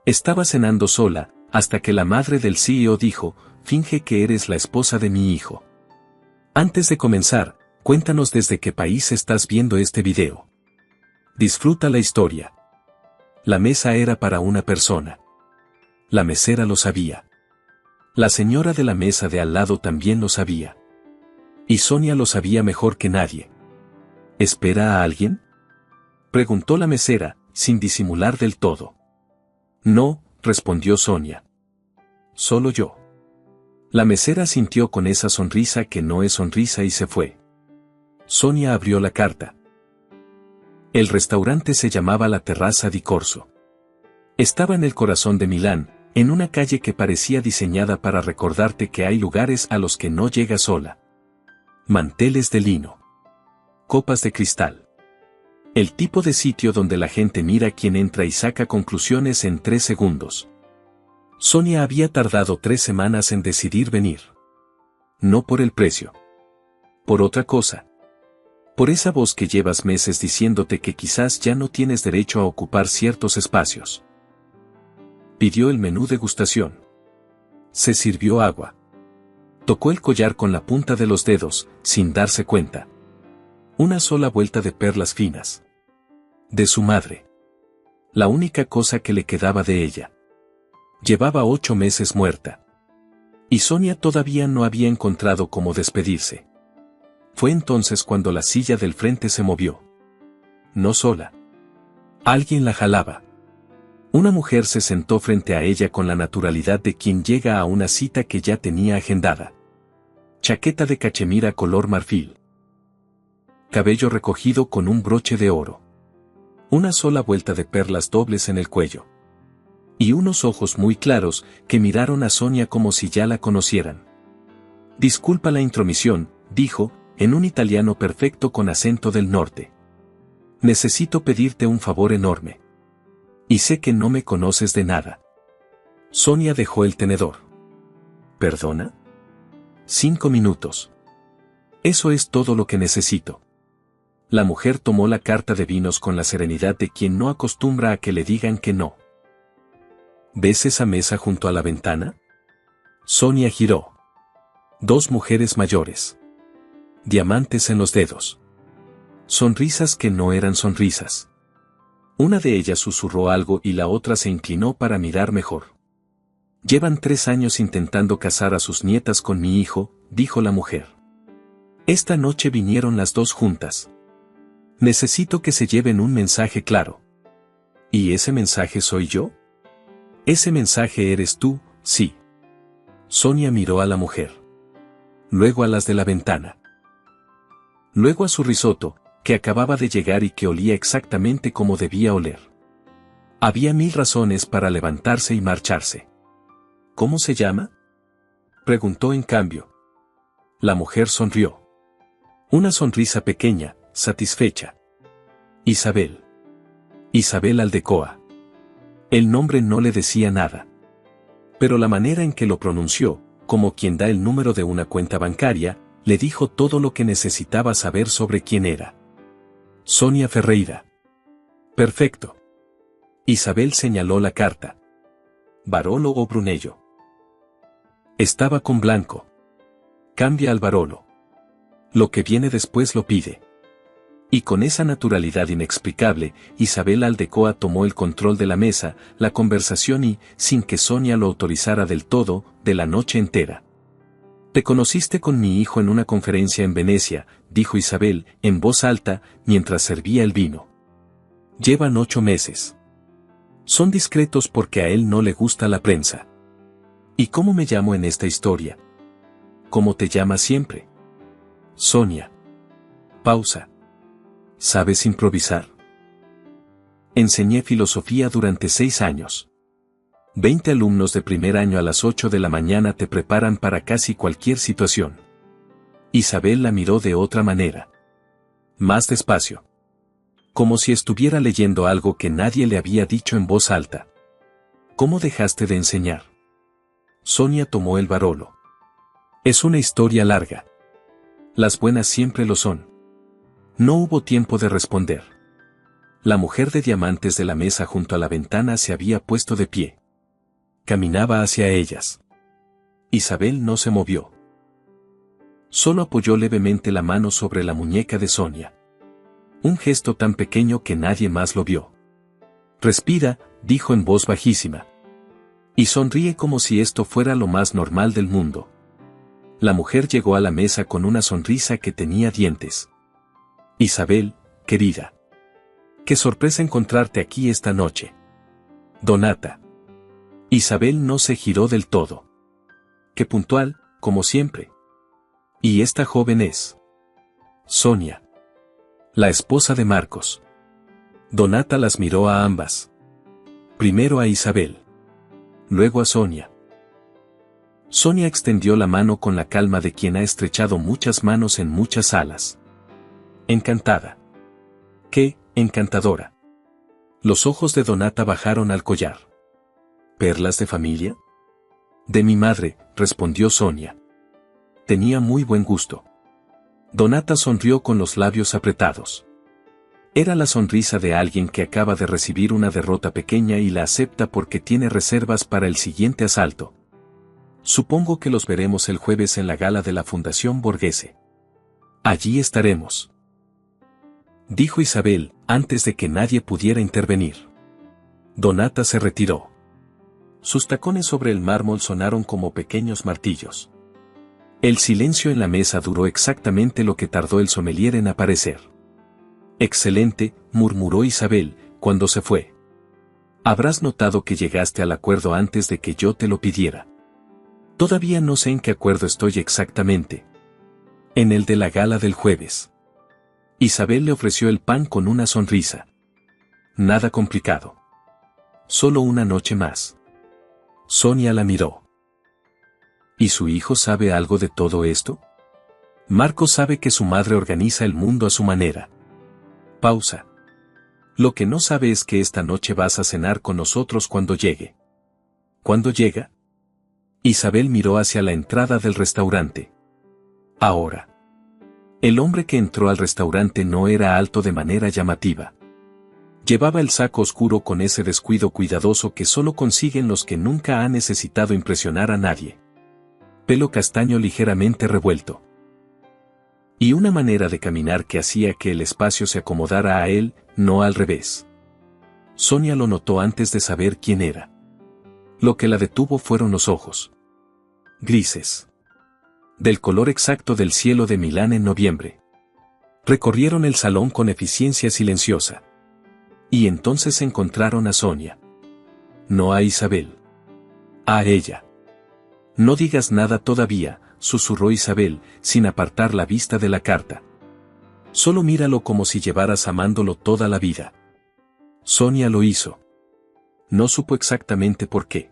Estaba cenando sola, hasta que la madre del CEO dijo, finge que eres la esposa de mi hijo. Antes de comenzar, cuéntanos desde qué país estás viendo este video. Disfruta la historia. La mesa era para una persona. La mesera lo sabía. La señora de la mesa de al lado también lo sabía. Y Sonia lo sabía mejor que nadie. ¿Espera a alguien?, preguntó la mesera, sin disimular del todo. No, respondió Sonia. Solo yo. La mesera asintió con esa sonrisa que no es sonrisa y se fue. Sonia abrió la carta. El restaurante se llamaba La Terrazza di Corso. Estaba en el corazón de Milán, en una calle que parecía diseñada para recordarte que hay lugares a los que no llegas sola. Manteles de lino. Copas de cristal. El tipo de sitio donde la gente mira quién entra y saca conclusiones en 3 segundos. Sonia había tardado 3 semanas en decidir venir. No por el precio. Por otra cosa. Por esa voz que llevas meses diciéndote que quizás ya no tienes derecho a ocupar ciertos espacios. Pidió el menú degustación. Se sirvió agua. Tocó el collar con la punta de los dedos, sin darse cuenta. Una sola vuelta de perlas finas. De su madre. La única cosa que le quedaba de ella. Llevaba 8 meses muerta. Y Sonia todavía no había encontrado cómo despedirse. Fue entonces cuando la silla del frente se movió. No sola. Alguien la jalaba. Una mujer se sentó frente a ella con la naturalidad de quien llega a una cita que ya tenía agendada. Chaqueta de cachemira color marfil. Cabello recogido con un broche de oro. Una sola vuelta de perlas dobles en el cuello. Y unos ojos muy claros que miraron a Sonia como si ya la conocieran. Disculpa la intromisión, dijo, en un italiano perfecto con acento del norte. Necesito pedirte un favor enorme. Y sé que no me conoces de nada. Sonia dejó el tenedor. ¿Perdona? 5 minutos. Eso es todo lo que necesito. La mujer tomó la carta de vinos con la serenidad de quien no acostumbra a que le digan que no. ¿Ves esa mesa junto a la ventana? Sonia giró. 2 mujeres mayores. Diamantes en los dedos. Sonrisas que no eran sonrisas. Una de ellas susurró algo y la otra se inclinó para mirar mejor. Llevan 3 años intentando casar a sus nietas con mi hijo, dijo la mujer. Esta noche vinieron las 2 juntas. Necesito que se lleven un mensaje claro. ¿Y ese mensaje soy yo? Ese mensaje eres tú, sí. Sonia miró a la mujer. Luego a las de la ventana. Luego a su risotto, que acababa de llegar y que olía exactamente como debía oler. Había 1000 razones para levantarse y marcharse. ¿Cómo se llama?, preguntó en cambio. La mujer sonrió. Una sonrisa pequeña, satisfecha. Isabel. Isabel Aldecoa. El nombre no le decía nada. Pero la manera en que lo pronunció, como quien da el número de una cuenta bancaria, le dijo todo lo que necesitaba saber sobre quién era. Sonia Ferreira. Perfecto. Isabel señaló la carta. Barolo o Brunello. Estaba con blanco. Cambia al Barolo. Lo que viene después lo pide. Y con esa naturalidad inexplicable, Isabel Aldecoa tomó el control de la mesa, la conversación y, sin que Sonia lo autorizara del todo, de la noche entera. Te conociste con mi hijo en una conferencia en Venecia, dijo Isabel, en voz alta, mientras servía el vino. Llevan 8 meses. Son discretos porque a él no le gusta la prensa. ¿Y cómo me llamo en esta historia? ¿Cómo te llamas siempre? Sonia. Pausa. ¿Sabes improvisar? Enseñé filosofía durante 6 años. 20 alumnos de primer año a las 8 de la mañana te preparan para casi cualquier situación. Isabel la miró de otra manera. Más despacio. Como si estuviera leyendo algo que nadie le había dicho en voz alta. ¿Cómo dejaste de enseñar? Sonia tomó el Barolo. Es una historia larga. Las buenas siempre lo son. No hubo tiempo de responder. La mujer de diamantes de la mesa junto a la ventana se había puesto de pie. Caminaba hacia ellas. Isabel no se movió. Solo apoyó levemente la mano sobre la muñeca de Sonia. Un gesto tan pequeño que nadie más lo vio. Respira, dijo en voz bajísima. Y sonríe como si esto fuera lo más normal del mundo. La mujer llegó a la mesa con una sonrisa que tenía dientes. Isabel, querida. Qué sorpresa encontrarte aquí esta noche. Donata. Isabel no se giró del todo. Qué puntual, como siempre. Y esta joven es Sonia, la esposa de Marcos. Donata las miró a ambas. Primero a Isabel. Luego a Sonia. Sonia extendió la mano con la calma de quien ha estrechado muchas manos en muchas salas. Encantada. ¡Qué encantadora! Los ojos de Donata bajaron al collar. ¿Perlas de familia? De mi madre, respondió Sonia. Tenía muy buen gusto. Donata sonrió con los labios apretados. Era la sonrisa de alguien que acaba de recibir una derrota pequeña y la acepta porque tiene reservas para el siguiente asalto. Supongo que los veremos el jueves en la gala de la Fundación Borghese. Allí estaremos. Dijo Isabel, antes de que nadie pudiera intervenir. Donata se retiró. Sus tacones sobre el mármol sonaron como pequeños martillos. El silencio en la mesa duró exactamente lo que tardó el sommelier en aparecer. Excelente, murmuró Isabel, cuando se fue. Habrás notado que llegaste al acuerdo antes de que yo te lo pidiera. Todavía no sé en qué acuerdo estoy exactamente. En el de la gala del jueves. Isabel le ofreció el pan con una sonrisa. Nada complicado. Solo una noche más. Sonia la miró. ¿Y su hijo sabe algo de todo esto? Marco sabe que su madre organiza el mundo a su manera. Pausa. Lo que no sabe es que esta noche vas a cenar con nosotros cuando llegue. ¿Cuándo llega? Isabel miró hacia la entrada del restaurante. Ahora. El hombre que entró al restaurante no era alto de manera llamativa. Llevaba el saco oscuro con ese descuido cuidadoso que solo consiguen los que nunca han necesitado impresionar a nadie. Pelo castaño ligeramente revuelto. Y una manera de caminar que hacía que el espacio se acomodara a él, no al revés. Sonia lo notó antes de saber quién era. Lo que la detuvo fueron los ojos. Grises. Del color exacto del cielo de Milán en noviembre. Recorrieron el salón con eficiencia silenciosa. Y entonces encontraron a Sonia. No a Isabel. A ella. No digas nada todavía, susurró Isabel, sin apartar la vista de la carta. Solo míralo como si llevaras amándolo toda la vida. Sonia lo hizo. No supo exactamente por qué.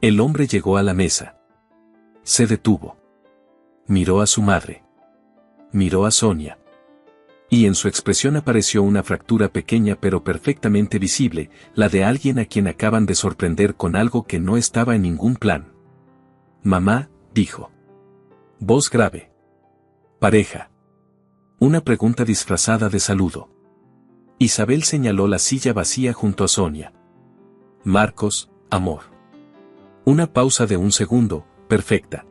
El hombre llegó a la mesa. Se detuvo. Miró a su madre. Miró a Sonia. Y en su expresión apareció una fractura pequeña pero perfectamente visible, la de alguien a quien acaban de sorprender con algo que no estaba en ningún plan. Mamá, dijo. Voz grave. Pareja. Una pregunta disfrazada de saludo. Isabel señaló la silla vacía junto a Sonia. Marcos, amor. Una pausa de un segundo, perfecta.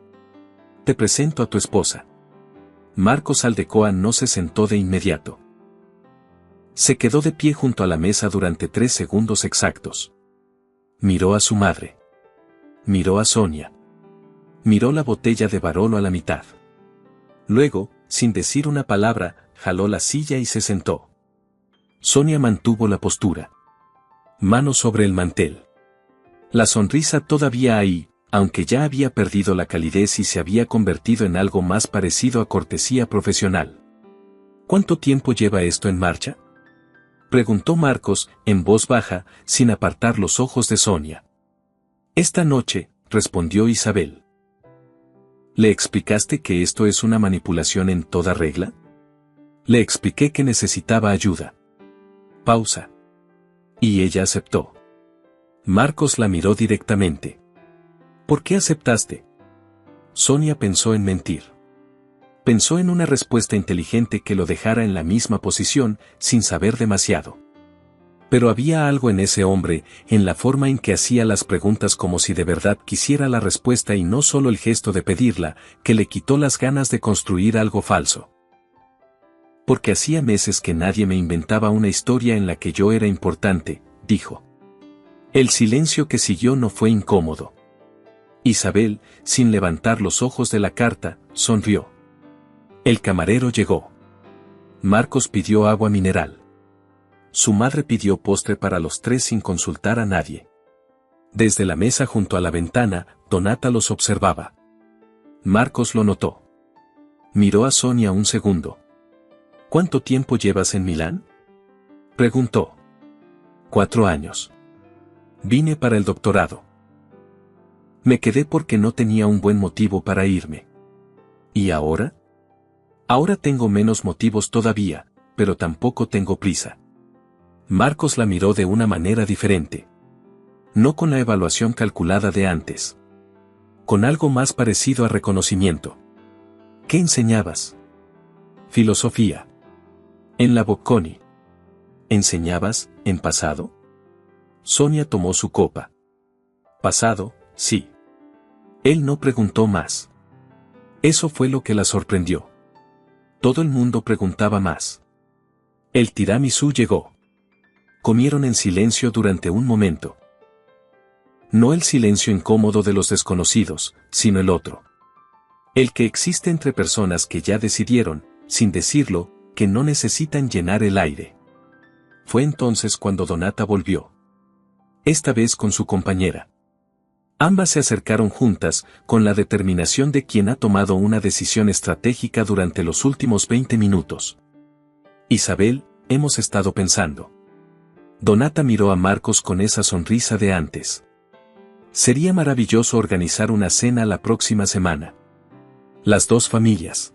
Te presento a tu esposa. Marcos Aldecoa no se sentó de inmediato. Se quedó de pie junto a la mesa durante 3 segundos exactos. Miró a su madre. Miró a Sonia. Miró la botella de Barolo a la mitad. Luego, sin decir una palabra, jaló la silla y se sentó. Sonia mantuvo la postura. Mano sobre el mantel. La sonrisa todavía ahí, aunque ya había perdido la calidez y se había convertido en algo más parecido a cortesía profesional. ¿Cuánto tiempo lleva esto en marcha? Preguntó Marcos, en voz baja, sin apartar los ojos de Sonia. Esta noche, respondió Isabel. ¿Le explicaste que esto es una manipulación en toda regla? Le expliqué que necesitaba ayuda. Pausa. Y ella aceptó. Marcos la miró directamente. ¿Por qué aceptaste? Sonia pensó en mentir. Pensó en una respuesta inteligente que lo dejara en la misma posición, sin saber demasiado. Pero había algo en ese hombre, en la forma en que hacía las preguntas como si de verdad quisiera la respuesta y no solo el gesto de pedirla, que le quitó las ganas de construir algo falso. Porque hacía meses que nadie me inventaba una historia en la que yo era importante, dijo. El silencio que siguió no fue incómodo. Isabel, sin levantar los ojos de la carta, sonrió. El camarero llegó. Marcos pidió agua mineral. Su madre pidió postre para los tres sin consultar a nadie. Desde la mesa junto a la ventana, Donata los observaba. Marcos lo notó. Miró a Sonia un segundo. ¿Cuánto tiempo llevas en Milán? Preguntó. 4 años. Vine para el doctorado. Me quedé porque no tenía un buen motivo para irme. ¿Y ahora? Ahora tengo menos motivos todavía, pero tampoco tengo prisa. Marcos la miró de una manera diferente. No con la evaluación calculada de antes. Con algo más parecido a reconocimiento. ¿Qué enseñabas? Filosofía. En la Bocconi. ¿Enseñabas, en pasado? Sonia tomó su copa. Pasado, sí. Él no preguntó más. Eso fue lo que la sorprendió. Todo el mundo preguntaba más. El tiramisú llegó. Comieron en silencio durante un momento. No el silencio incómodo de los desconocidos, sino el otro. El que existe entre personas que ya decidieron, sin decirlo, que no necesitan llenar el aire. Fue entonces cuando Donata volvió. Esta vez con su compañera. Ambas se acercaron juntas, con la determinación de quien ha tomado una decisión estratégica durante los últimos 20 minutos. Isabel, hemos estado pensando. Donata miró a Marcos con esa sonrisa de antes. Sería maravilloso organizar una cena la próxima semana. Las dos familias.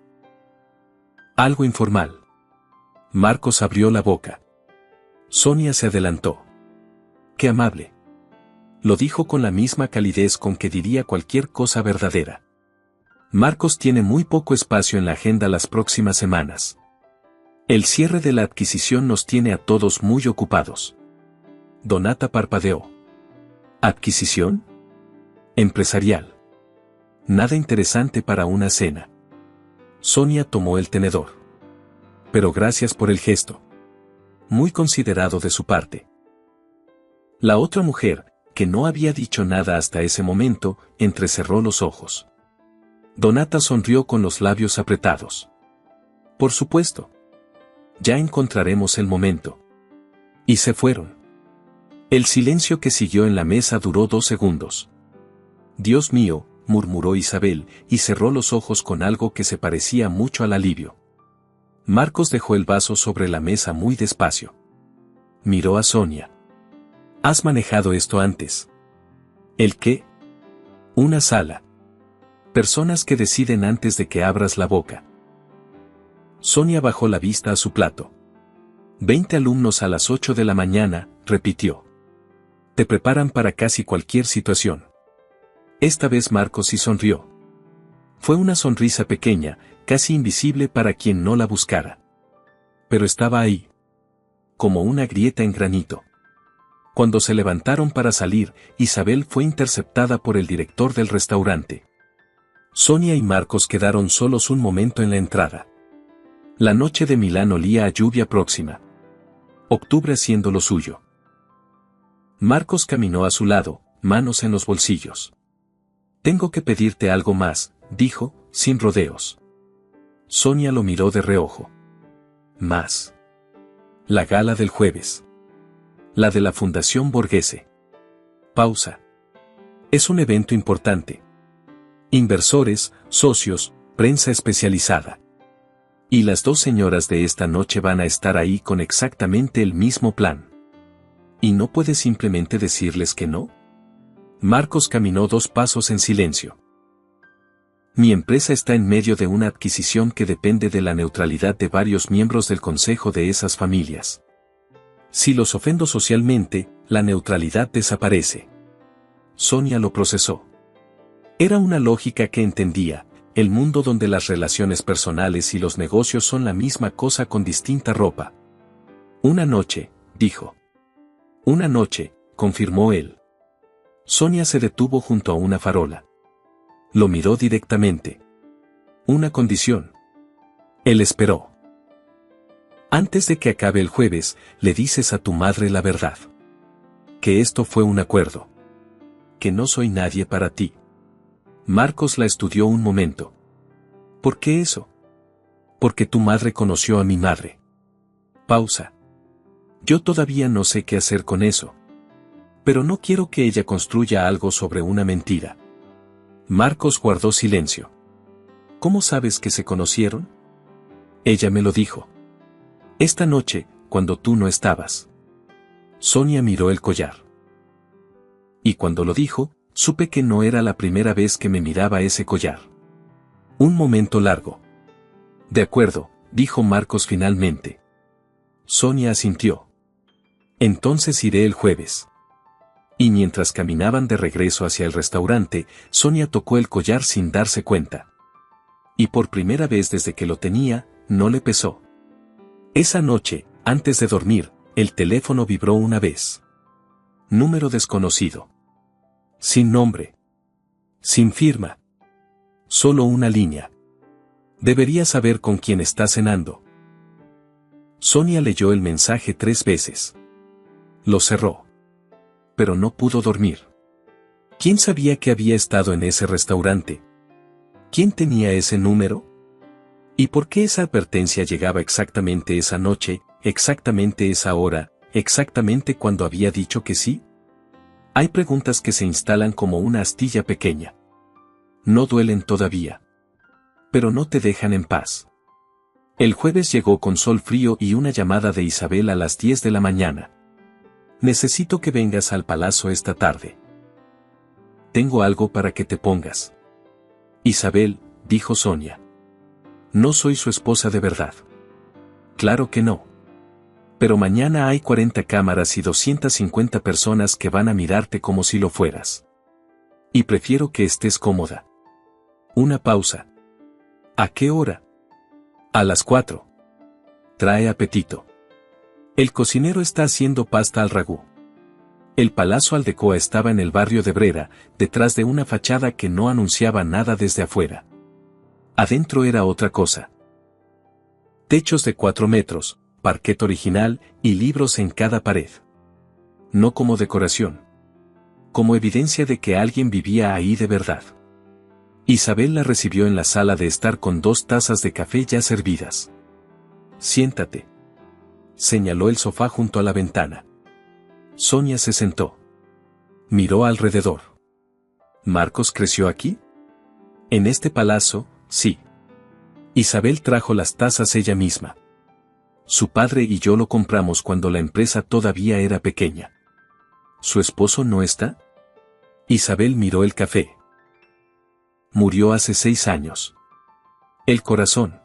Algo informal. Marcos abrió la boca. Sonia se adelantó. ¡Qué amable! Lo dijo con la misma calidez con que diría cualquier cosa verdadera. Marcos tiene muy poco espacio en la agenda las próximas semanas. El cierre de la adquisición nos tiene a todos muy ocupados. Donata parpadeó. ¿Adquisición? Empresarial. Nada interesante para una cena. Sonia tomó el tenedor. Pero gracias por el gesto. Muy considerado de su parte. La otra mujer, que no había dicho nada hasta ese momento, entrecerró los ojos. Donata sonrió con los labios apretados. Por supuesto. Ya encontraremos el momento. Y se fueron. El silencio que siguió en la mesa duró 2 segundos. Dios mío, murmuró Isabel, y cerró los ojos con algo que se parecía mucho al alivio. Marcos dejó el vaso sobre la mesa muy despacio. Miró a Sonia. ¿Has manejado esto antes? ¿El qué? Una sala. Personas que deciden antes de que abras la boca. Sonia bajó la vista a su plato. 20 alumnos a las 8 de la mañana, repitió. Te preparan para casi cualquier situación. Esta vez Marcos sí sonrió. Fue una sonrisa pequeña, casi invisible para quien no la buscara. Pero estaba ahí. Como una grieta en granito. Cuando se levantaron para salir, Isabel fue interceptada por el director del restaurante. Sonia y Marcos quedaron solos un momento en la entrada. La noche de Milán olía a lluvia próxima. Octubre haciendo lo suyo. Marcos caminó a su lado, manos en los bolsillos. Tengo que pedirte algo más, dijo, sin rodeos. Sonia lo miró de reojo. Más. La gala del jueves. La de la Fundación Borghese. Pausa. Es un evento importante. Inversores, socios, prensa especializada. Y las 2 señoras de esta noche van a estar ahí con exactamente el mismo plan. ¿Y no puedes simplemente decirles que no? Marcos caminó 2 pasos en silencio. Mi empresa está en medio de una adquisición que depende de la neutralidad de varios miembros del consejo de esas familias. Si los ofendo socialmente, la neutralidad desaparece. Sonia lo procesó. Era una lógica que entendía, el mundo donde las relaciones personales y los negocios son la misma cosa con distinta ropa. Una noche, dijo. Una noche, confirmó él. Sonia se detuvo junto a una farola. Lo miró directamente. Una condición. Él esperó. Antes de que acabe el jueves, le dices a tu madre la verdad. Que esto fue un acuerdo. Que no soy nadie para ti. Marcos la estudió un momento. ¿Por qué eso? Porque tu madre conoció a mi madre. Pausa. Yo todavía no sé qué hacer con eso. Pero no quiero que ella construya algo sobre una mentira. Marcos guardó silencio. ¿Cómo sabes que se conocieron? Ella me lo dijo. Esta noche, cuando tú no estabas. Sonia miró el collar. Y cuando lo dijo, supe que no era la primera vez que me miraba ese collar. Un momento largo. De acuerdo, dijo Marcos finalmente. Sonia asintió. Entonces iré el jueves. Y mientras caminaban de regreso hacia el restaurante, Sonia tocó el collar sin darse cuenta. Y por primera vez desde que lo tenía, no le pesó. Esa noche, antes de dormir, el teléfono vibró una vez. Número desconocido. Sin nombre. Sin firma. Solo una línea. Debería saber con quién está cenando. Sonia leyó el mensaje 3 veces. Lo cerró. Pero no pudo dormir. ¿Quién sabía que había estado en ese restaurante? ¿Quién tenía ese número? ¿Y por qué esa advertencia llegaba exactamente esa noche, exactamente esa hora, exactamente cuando había dicho que sí? Hay preguntas que se instalan como una astilla pequeña. No duelen todavía. Pero no te dejan en paz. El jueves llegó con sol frío y una llamada de Isabel a las 10 de la mañana. Necesito que vengas al palacio esta tarde. Tengo algo para que te pongas. Isabel, dijo Sonia. No soy su esposa de verdad. Claro que no. Pero mañana hay 40 cámaras y 250 personas que van a mirarte como si lo fueras. Y prefiero que estés cómoda. Una pausa. ¿A qué hora? A las 4. Trae apetito. El cocinero está haciendo pasta al ragú. El Palazzo Aldecoa estaba en el barrio de Brera, detrás de una fachada que no anunciaba nada desde afuera. Adentro era otra cosa. Techos de 4 metros, parquet original y libros en cada pared. No como decoración. Como evidencia de que alguien vivía ahí de verdad. Isabel la recibió en la sala de estar con 2 tazas de café ya servidas. Siéntate. Señaló el sofá junto a la ventana. Sonia se sentó. Miró alrededor. ¿Marcos creció aquí? En este palacio, sí. Isabel trajo las tazas ella misma. Su padre y yo lo compramos cuando la empresa todavía era pequeña. ¿Su esposo no está? Isabel miró el café. Murió hace 6 años. El corazón.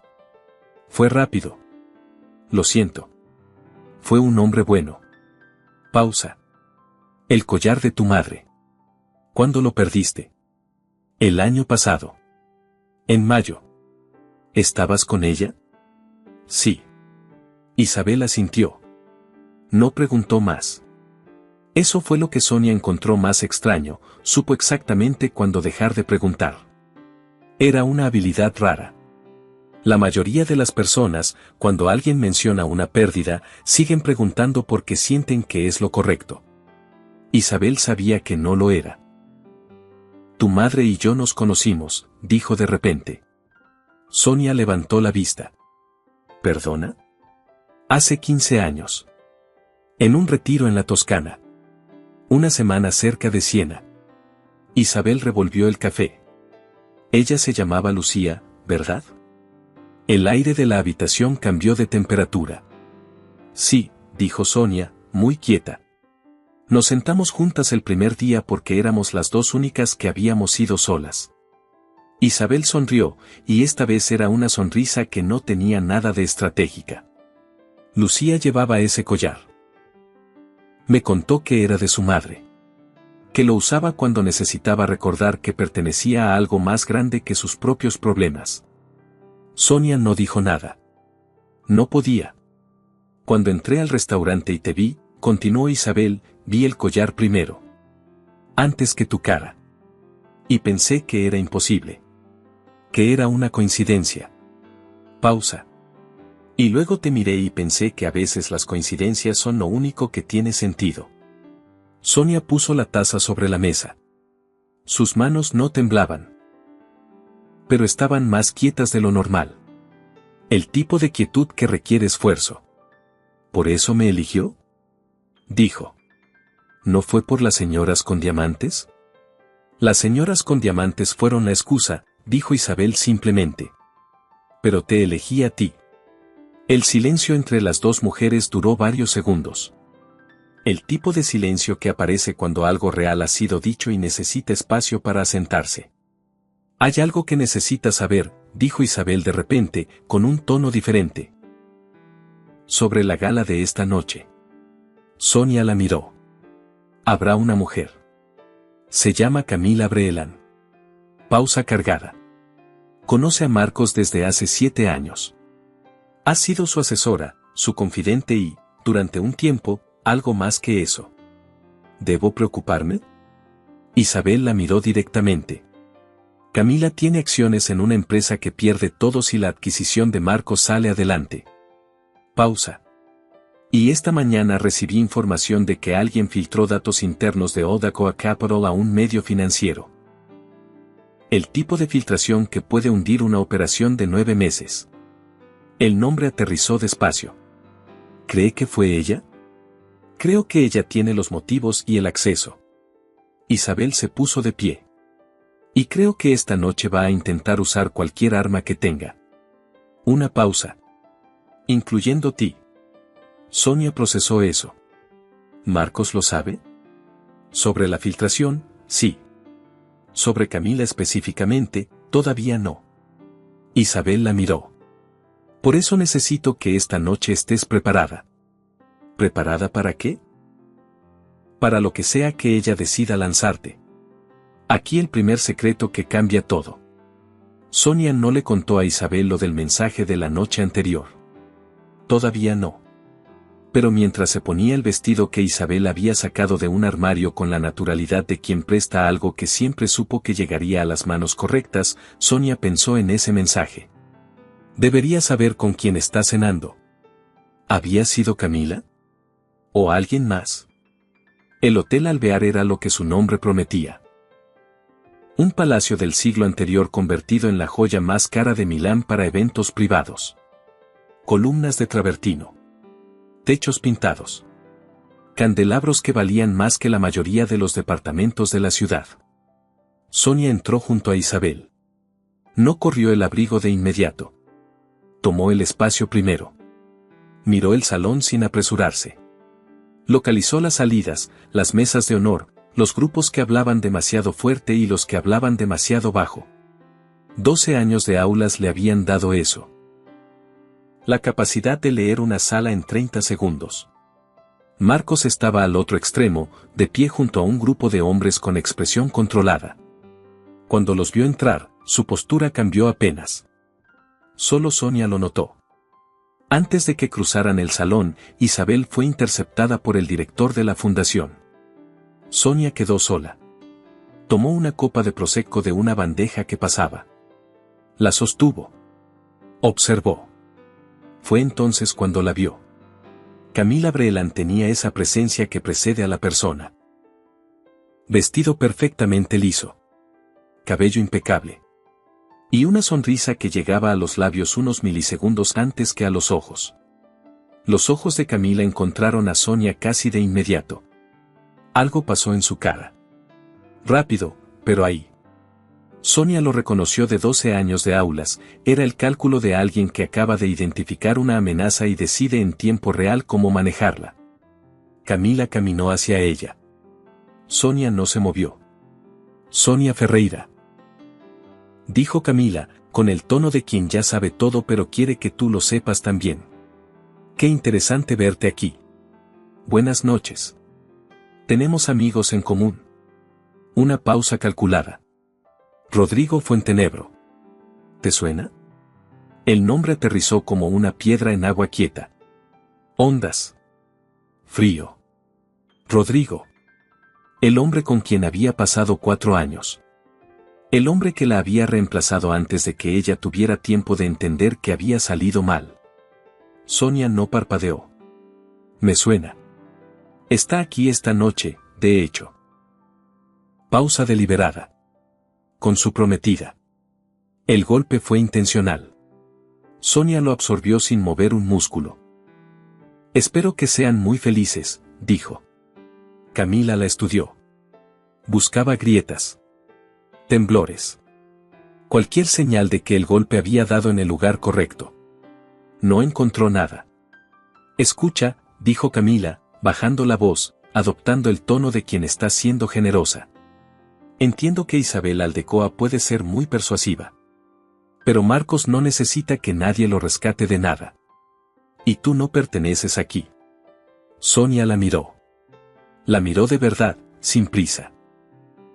Fue rápido. Lo siento. Fue un hombre bueno. Pausa. El collar de tu madre. ¿Cuándo lo perdiste? El año pasado. En mayo. ¿Estabas con ella? Sí. Isabel asintió. No preguntó más. Eso fue lo que Sonia encontró más extraño, supo exactamente cuándo dejar de preguntar. Era una habilidad rara. La mayoría de las personas, cuando alguien menciona una pérdida, siguen preguntando porque sienten que es lo correcto. Isabel sabía que no lo era. Tu madre y yo nos conocimos, dijo de repente. Sonia levantó la vista. ¿Perdona? Hace 15 años. En un retiro en la Toscana. Una semana cerca de Siena. Isabel revolvió el café. Ella se llamaba Lucía, ¿verdad? El aire de la habitación cambió de temperatura. Sí, dijo Sonia, muy quieta. Nos sentamos juntas el primer día porque éramos las 2 únicas que habíamos ido solas. Isabel sonrió, y esta vez era una sonrisa que no tenía nada de estratégica. Lucía llevaba ese collar. Me contó que era de su madre. que lo usaba cuando necesitaba recordar que pertenecía a algo más grande que sus propios problemas. Sonia no dijo nada. No podía. Cuando entré al restaurante y te vi, continuó Isabel, vi el collar primero. Antes que tu cara. Y pensé que era imposible. Que era una coincidencia. Pausa. Y luego te miré y pensé que a veces las coincidencias son lo único que tiene sentido. Sonia puso la taza sobre la mesa. Sus manos no temblaban. Pero estaban más quietas de lo normal. El tipo de quietud que requiere esfuerzo. ¿Por eso me eligió? Dijo. ¿No fue por las señoras con diamantes? Las señoras con diamantes fueron la excusa, dijo Isabel simplemente. Pero te elegí a ti. El silencio entre las dos mujeres duró varios segundos. El tipo de silencio que aparece cuando algo real ha sido dicho y necesita espacio para asentarse. Hay algo que necesitas saber, dijo Isabel de repente, con un tono diferente. Sobre la gala de esta noche. Sonia la miró. Habrá una mujer. Se llama Camila Breelán. Pausa cargada. Conoce a Marcos desde hace 7 años. Ha sido su asesora, su confidente y, durante un tiempo, algo más que eso. ¿Debo preocuparme? Isabel la miró directamente. Camila tiene acciones en una empresa que pierde todo si la adquisición de Marcos sale adelante. Pausa. Y esta mañana recibí información de que alguien filtró datos internos de Odacoa Capital a un medio financiero. El tipo de filtración que puede hundir una operación de 9 meses. El nombre aterrizó despacio. ¿Cree que fue ella? Creo que ella tiene los motivos y el acceso. Isabel se puso de pie. Y creo que esta noche va a intentar usar cualquier arma que tenga. Una pausa. Incluyendo ti. Sonia procesó eso. ¿Marcos lo sabe? Sobre la filtración, sí. Sobre Camila específicamente, todavía no. Isabel la miró. Por eso necesito que esta noche estés preparada. ¿Preparada para qué? Para lo que sea que ella decida lanzarte. Aquí el primer secreto que cambia todo. Sonia no le contó a Isabel lo del mensaje de la noche anterior. Todavía no. Pero mientras se ponía el vestido que Isabel había sacado de un armario con la naturalidad de quien presta algo que siempre supo que llegaría a las manos correctas, Sonia pensó en ese mensaje. Debería saber con quién está cenando. ¿Había sido Camila? ¿O alguien más? El Hotel Alvear era lo que su nombre prometía. Un palacio del siglo anterior convertido en la joya más cara de Milán para eventos privados. Columnas de travertino. Techos pintados. Candelabros que valían más que la mayoría de los departamentos de la ciudad. Sonia entró junto a Isabel. No corrió el abrigo de inmediato. Tomó el espacio primero. Miró el salón sin apresurarse. Localizó las salidas, las mesas de honor, los grupos que hablaban demasiado fuerte y los que hablaban demasiado bajo. 12 años de aulas le habían dado eso. La capacidad de leer una sala en 30 segundos. Marcos estaba al otro extremo, de pie junto a un grupo de hombres con expresión controlada. Cuando los vio entrar, su postura cambió apenas. Solo Sonia lo notó. Antes de que cruzaran el salón, Isabel fue interceptada por el director de la fundación. Sonia quedó sola. Tomó una copa de prosecco de una bandeja que pasaba. La sostuvo. Observó. Fue entonces cuando la vio. Camila Breelán tenía esa presencia que precede a la persona. Vestido perfectamente liso. Cabello impecable. Y una sonrisa que llegaba a los labios unos milisegundos antes que a los ojos. Los ojos de Camila encontraron a Sonia casi de inmediato. Algo pasó en su cara. Rápido, pero ahí. Sonia lo reconoció de 12 años de aulas, era el cálculo de alguien que acaba de identificar una amenaza y decide en tiempo real cómo manejarla. Camila caminó hacia ella. Sonia no se movió. Sonia Ferreira. Dijo Camila, con el tono de quien ya sabe todo pero quiere que tú lo sepas también. Qué interesante verte aquí. Buenas noches. Tenemos amigos en común. Una pausa calculada. Rodrigo Fuentenebro. ¿Te suena? El nombre aterrizó como una piedra en agua quieta. Ondas. Frío. Rodrigo. El hombre con quien había pasado 4 años. El hombre que la había reemplazado antes de que ella tuviera tiempo de entender que había salido mal. Sonia no parpadeó. Me suena. Está aquí esta noche, de hecho. Pausa deliberada. Con su prometida. El golpe fue intencional. Sonia lo absorbió sin mover un músculo. Espero que sean muy felices, dijo. Camila la estudió. Buscaba grietas. Temblores. Cualquier señal de que el golpe había dado en el lugar correcto. No encontró nada. Escucha, dijo Camila, bajando la voz, adoptando el tono de quien está siendo generosa. Entiendo que Isabel Aldecoa puede ser muy persuasiva. Pero Marcos no necesita que nadie lo rescate de nada. Y tú no perteneces aquí. Sonia la miró. La miró de verdad, sin prisa.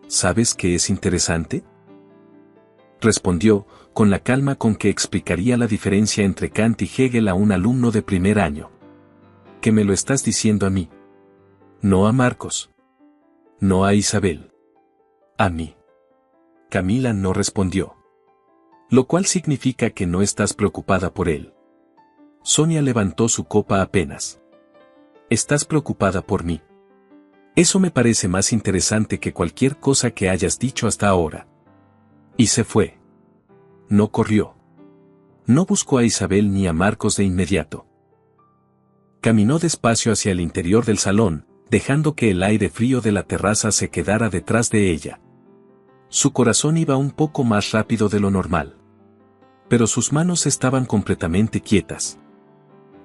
¿Sabes qué es interesante? Respondió, con la calma con que explicaría la diferencia entre Kant y Hegel a un alumno de primer año. ¿Que me lo estás diciendo a mí? No a Marcos. No a Isabel. A mí. Camila no respondió. Lo cual significa que no estás preocupada por él. Sonia levantó su copa apenas. ¿Estás preocupada por mí? Eso me parece más interesante que cualquier cosa que hayas dicho hasta ahora. Y se fue. No corrió. No buscó a Isabel ni a Marcos de inmediato. Caminó despacio hacia el interior del salón, dejando que el aire frío de la terraza se quedara detrás de ella. Su corazón iba un poco más rápido de lo normal. Pero sus manos estaban completamente quietas.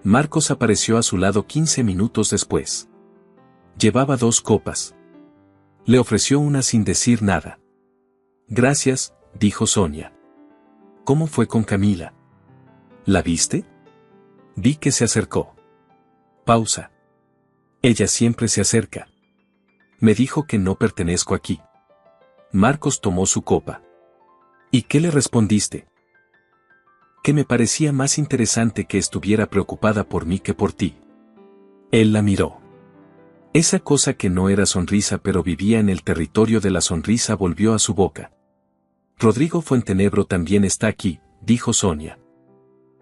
Marcos apareció a su lado 15 minutos después. Llevaba 2 copas. Le ofreció una sin decir nada. Gracias, dijo Sonia. ¿Cómo fue con Camila? ¿La viste? Vi que se acercó. Pausa. Ella siempre se acerca. Me dijo que no pertenezco aquí. Marcos tomó su copa. ¿Y qué le respondiste? Que me parecía más interesante que estuviera preocupada por mí que por ti. Él la miró. Esa cosa que no era sonrisa pero vivía en el territorio de la sonrisa volvió a su boca. Rodrigo Fuentenebro también está aquí, dijo Sonia.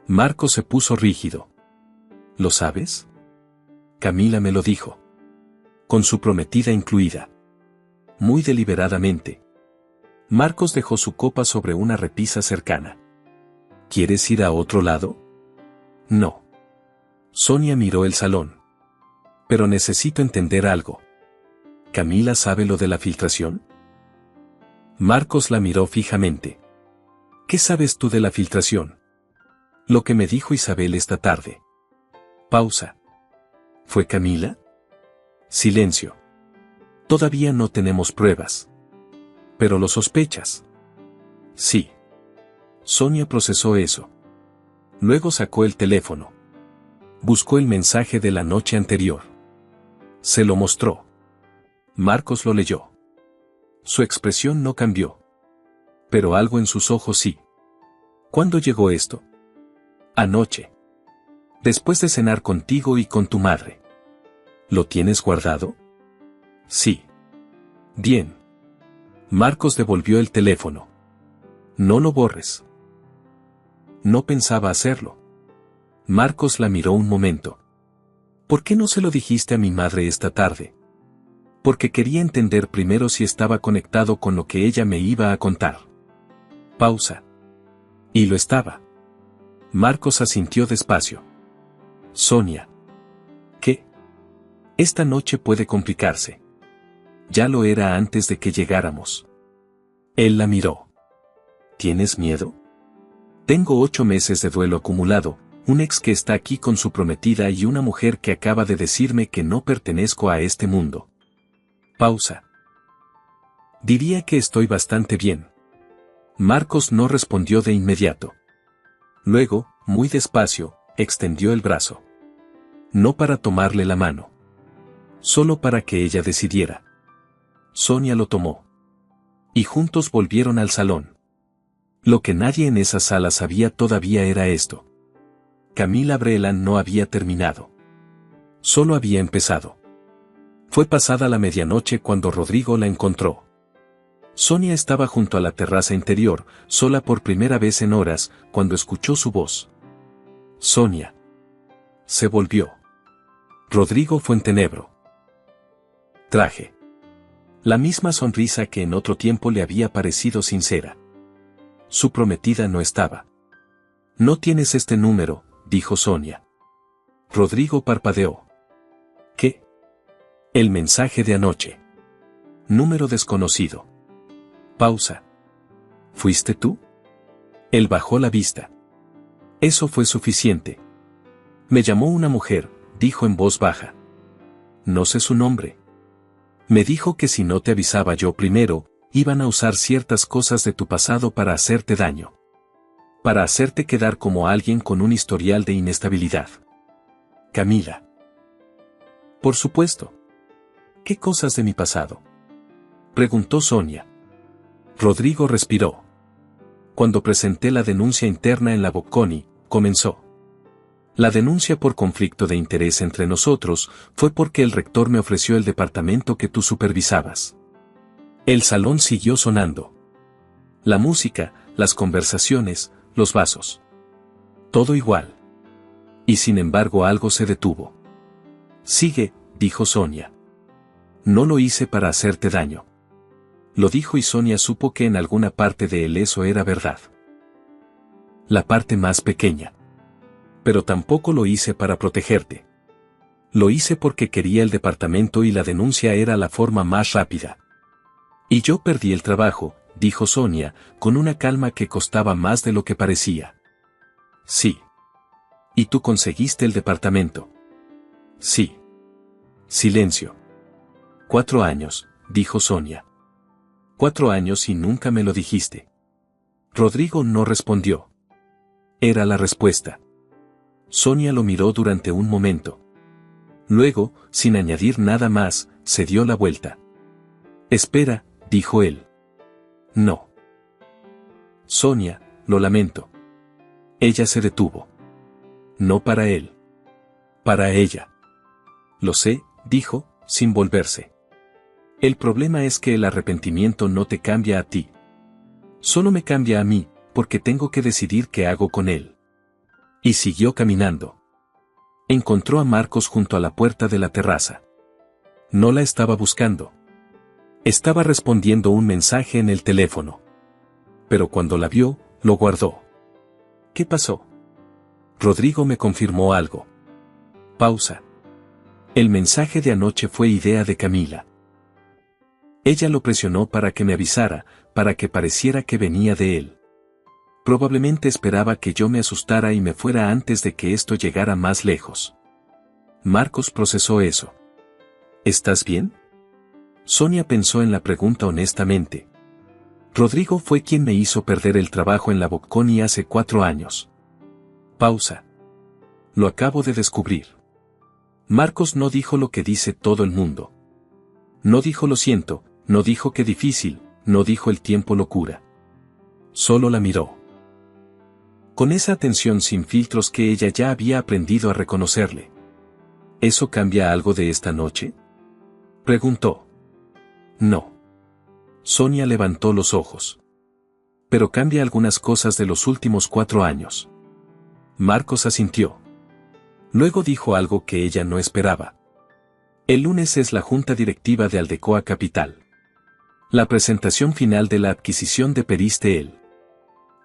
Marcos se puso rígido. ¿Lo sabes? Camila me lo dijo. Con su prometida incluida. Muy deliberadamente. Marcos dejó su copa sobre una repisa cercana. ¿Quieres ir a otro lado? No. Sonia miró el salón. Pero necesito entender algo. ¿Camila sabe lo de la filtración? Marcos la miró fijamente. ¿Qué sabes tú de la filtración? Lo que me dijo Isabel esta tarde. Pausa. ¿Fue Camila? Silencio. Todavía no tenemos pruebas. ¿Pero lo sospechas? Sí. Sonia procesó eso. Luego sacó el teléfono. Buscó el mensaje de la noche anterior. Se lo mostró. Marcos lo leyó. Su expresión no cambió. Pero algo en sus ojos sí. ¿Cuándo llegó esto? Anoche. Después de cenar contigo y con tu madre. ¿Lo tienes guardado? Sí. Bien. Marcos devolvió el teléfono. No lo borres. No pensaba hacerlo. Marcos la miró un momento. ¿Por qué no se lo dijiste a mi madre esta tarde? Porque quería entender primero si estaba conectado con lo que ella me iba a contar. Pausa. Y lo estaba. Marcos asintió despacio. Sonia. ¿Qué? Esta noche puede complicarse. Ya lo era antes de que llegáramos. Él la miró. ¿Tienes miedo? Tengo 8 meses de duelo acumulado, un ex que está aquí con su prometida y una mujer que acaba de decirme que no pertenezco a este mundo. Pausa. Diría que estoy bastante bien. Marcos no respondió de inmediato. Luego, muy despacio, extendió el brazo. No para tomarle la mano. Solo para que ella decidiera. Sonia lo tomó. Y juntos volvieron al salón. Lo que nadie en esa sala sabía todavía era esto. Camila Breland no había terminado. Solo había empezado. Fue pasada la medianoche cuando Rodrigo la encontró. Sonia estaba junto a la terraza interior, sola por primera vez en horas, cuando escuchó su voz. Sonia. Se volvió. Rodrigo Fuentenebro. Traje. La misma sonrisa que en otro tiempo le había parecido sincera. Su prometida no estaba. No tienes este número, dijo Sonia. Rodrigo parpadeó. ¿Qué? El mensaje de anoche. Número desconocido. Pausa. ¿Fuiste tú? Él bajó la vista. Eso fue suficiente. Me llamó una mujer, dijo en voz baja. No sé su nombre. Me dijo que si no te avisaba yo primero, iban a usar ciertas cosas de tu pasado para hacerte daño. Para hacerte quedar como alguien con un historial de inestabilidad. Camila. Por supuesto. ¿Qué cosas de mi pasado? Preguntó Sonia. Rodrigo respiró. Cuando presenté la denuncia interna en la Bocconi, comenzó. La denuncia por conflicto de interés entre nosotros fue porque el rector me ofreció el departamento que tú supervisabas. El salón siguió sonando. La música, las conversaciones, los vasos. Todo igual. Y sin embargo algo se detuvo. Sigue, dijo Sonia. No lo hice para hacerte daño. Lo dijo y Sonia supo que en alguna parte de él eso era verdad. La parte más pequeña. Pero tampoco lo hice para protegerte. Lo hice porque quería el departamento y la denuncia era la forma más rápida. Y yo perdí el trabajo, dijo Sonia, con una calma que costaba más de lo que parecía. Sí. ¿Y tú conseguiste el departamento? Sí. Silencio. 4 años, dijo Sonia. 4 años y nunca me lo dijiste. Rodrigo no respondió. Era la respuesta. Sonia lo miró durante un momento. Luego, sin añadir nada más, se dio la vuelta. Espera, dijo él. No. Sonia, lo lamento. Ella se detuvo. No para él. Para ella. Lo sé, dijo, sin volverse. El problema es que el arrepentimiento no te cambia a ti. Solo me cambia a mí, porque tengo que decidir qué hago con él. Y siguió caminando. Encontró a Marcos junto a la puerta de la terraza. No la estaba buscando. Estaba respondiendo un mensaje en el teléfono. Pero cuando la vio, lo guardó. ¿Qué pasó? Rodrigo me confirmó algo. Pausa. El mensaje de anoche fue idea de Camila. Ella lo presionó para que me avisara, para que pareciera que venía de él. Probablemente esperaba que yo me asustara y me fuera antes de que esto llegara más lejos. Marcos procesó eso. ¿Estás bien? Sonia pensó en la pregunta honestamente. Rodrigo fue quien me hizo perder el trabajo en la Bocconi hace 4 años. Pausa. Lo acabo de descubrir. Marcos no dijo lo que dice todo el mundo. No dijo lo siento, no dijo qué difícil, no dijo el tiempo locura. Solo la miró. Con esa atención sin filtros que ella ya había aprendido a reconocerle. ¿Eso cambia algo de esta noche? Preguntó. No. Sonia levantó los ojos. Pero cambia algunas cosas de los últimos 4 años. Marcos asintió. Luego dijo algo que ella no esperaba. El lunes es la junta directiva de Aldecoa Capital. La presentación final de la adquisición de Peristel.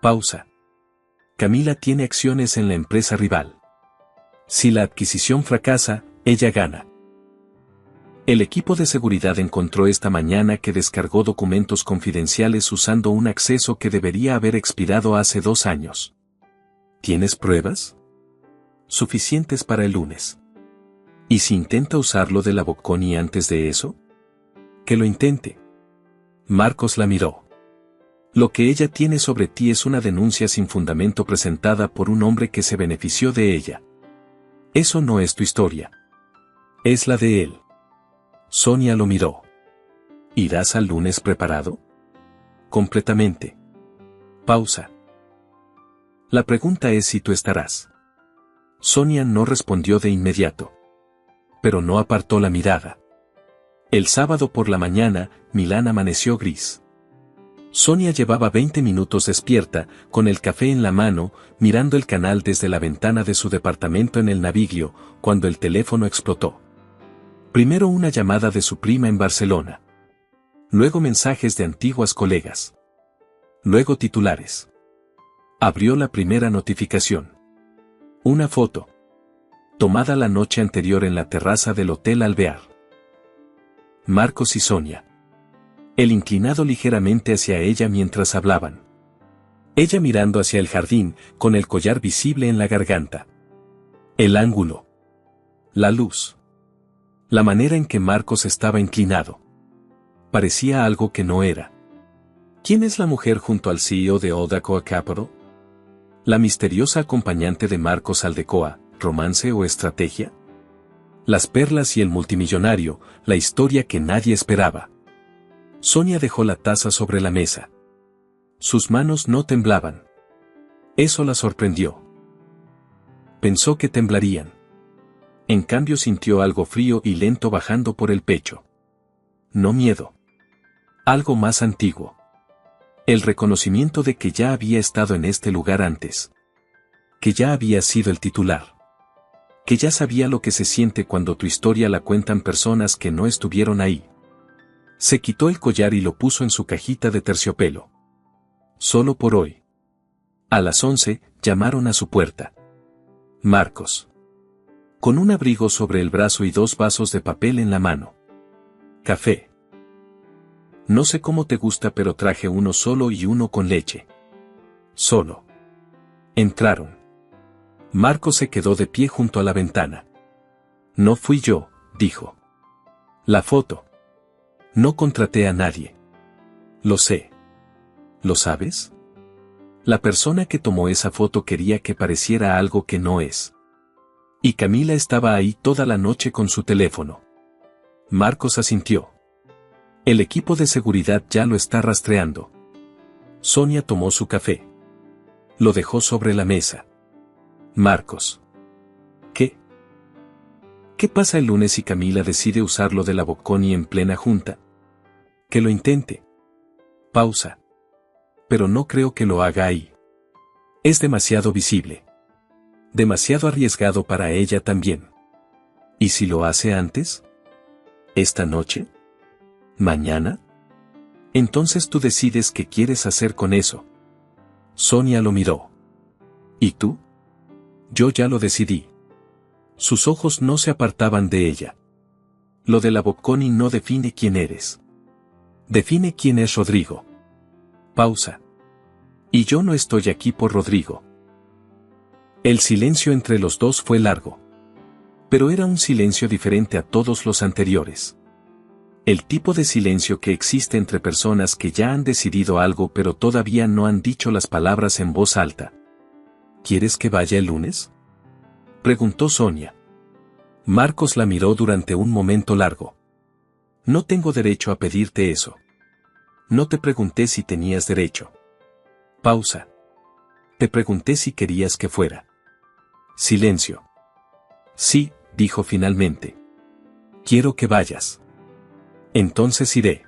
Pausa. Camila tiene acciones en la empresa rival. Si la adquisición fracasa, ella gana. El equipo de seguridad encontró esta mañana que descargó documentos confidenciales usando un acceso que debería haber expirado hace 2 años. ¿Tienes pruebas? Suficientes para el lunes. ¿Y si intenta usarlo de la Bocconi antes de eso? Que lo intente. Marcos la miró. Lo que ella tiene sobre ti es una denuncia sin fundamento presentada por un hombre que se benefició de ella. Eso no es tu historia. Es la de él. Sonia lo miró. ¿Irás al lunes preparado? completamente. Pausa. La pregunta es si tú estarás. Sonia no respondió de inmediato. Pero no apartó la mirada. El sábado por la mañana, Milán amaneció gris. Sonia llevaba 20 minutos despierta, con el café en la mano, mirando el canal desde la ventana de su departamento en el Naviglio, cuando el teléfono explotó. Primero una llamada de su prima en Barcelona. Luego mensajes de antiguas colegas. Luego titulares. Abrió la primera notificación. Una foto. Tomada la noche anterior en la terraza del Hotel Alvear. Marcos y Sonia. Él inclinado ligeramente hacia ella mientras hablaban. Ella mirando hacia el jardín, con el collar visible en la garganta. El ángulo. La luz. La manera en que Marcos estaba inclinado. Parecía algo que no era. ¿Quién es la mujer junto al CEO de Odacoa Capital? ¿La misteriosa acompañante de Marcos Aldecoa, romance o estrategia? Las perlas y el multimillonario, la historia que nadie esperaba. Sonia dejó la taza sobre la mesa. Sus manos no temblaban. Eso la sorprendió. Pensó que temblarían. En cambio sintió algo frío y lento bajando por el pecho. No miedo. Algo más antiguo. El reconocimiento de que ya había estado en este lugar antes. Que ya había sido el titular. Que ya sabía lo que se siente cuando tu historia la cuentan personas que no estuvieron ahí. Se quitó el collar y lo puso en su cajita de terciopelo. Solo por hoy. A las 11, llamaron a su puerta. Marcos. Con un abrigo sobre el brazo y 2 vasos de papel en la mano. Café. No sé cómo te gusta, pero traje uno solo y uno con leche. Solo. Entraron. Marcos se quedó de pie junto a la ventana. No fui yo, dijo. La foto. No contraté a nadie. Lo sé. ¿Lo sabes? La persona que tomó esa foto quería que pareciera algo que no es. Y Camila estaba ahí toda la noche con su teléfono. Marcos asintió. El equipo de seguridad ya lo está rastreando. Sonia tomó su café. Lo dejó sobre la mesa. Marcos. ¿Qué? ¿Qué pasa el lunes si Camila decide usarlo de la Bocconi en plena junta? Que lo intente. Pausa. Pero no creo que lo haga ahí. Es demasiado visible. Demasiado arriesgado para ella también. ¿Y si lo hace antes? ¿Esta noche? ¿Mañana? Entonces tú decides qué quieres hacer con eso. Sonia lo miró. ¿Y tú? Yo ya lo decidí. Sus ojos no se apartaban de ella. Lo de la Bocconi no define quién eres. Define quién es Rodrigo. Pausa. Y yo no estoy aquí por Rodrigo. El silencio entre los dos fue largo. Pero era un silencio diferente a todos los anteriores. El tipo de silencio que existe entre personas que ya han decidido algo pero todavía no han dicho las palabras en voz alta. ¿Quieres que vaya el lunes? Preguntó Sonia. Marcos la miró durante un momento largo. No tengo derecho a pedirte eso. No te pregunté si tenías derecho. Pausa. Te pregunté si querías que fuera. Silencio. Sí, dijo finalmente. Quiero que vayas. Entonces iré.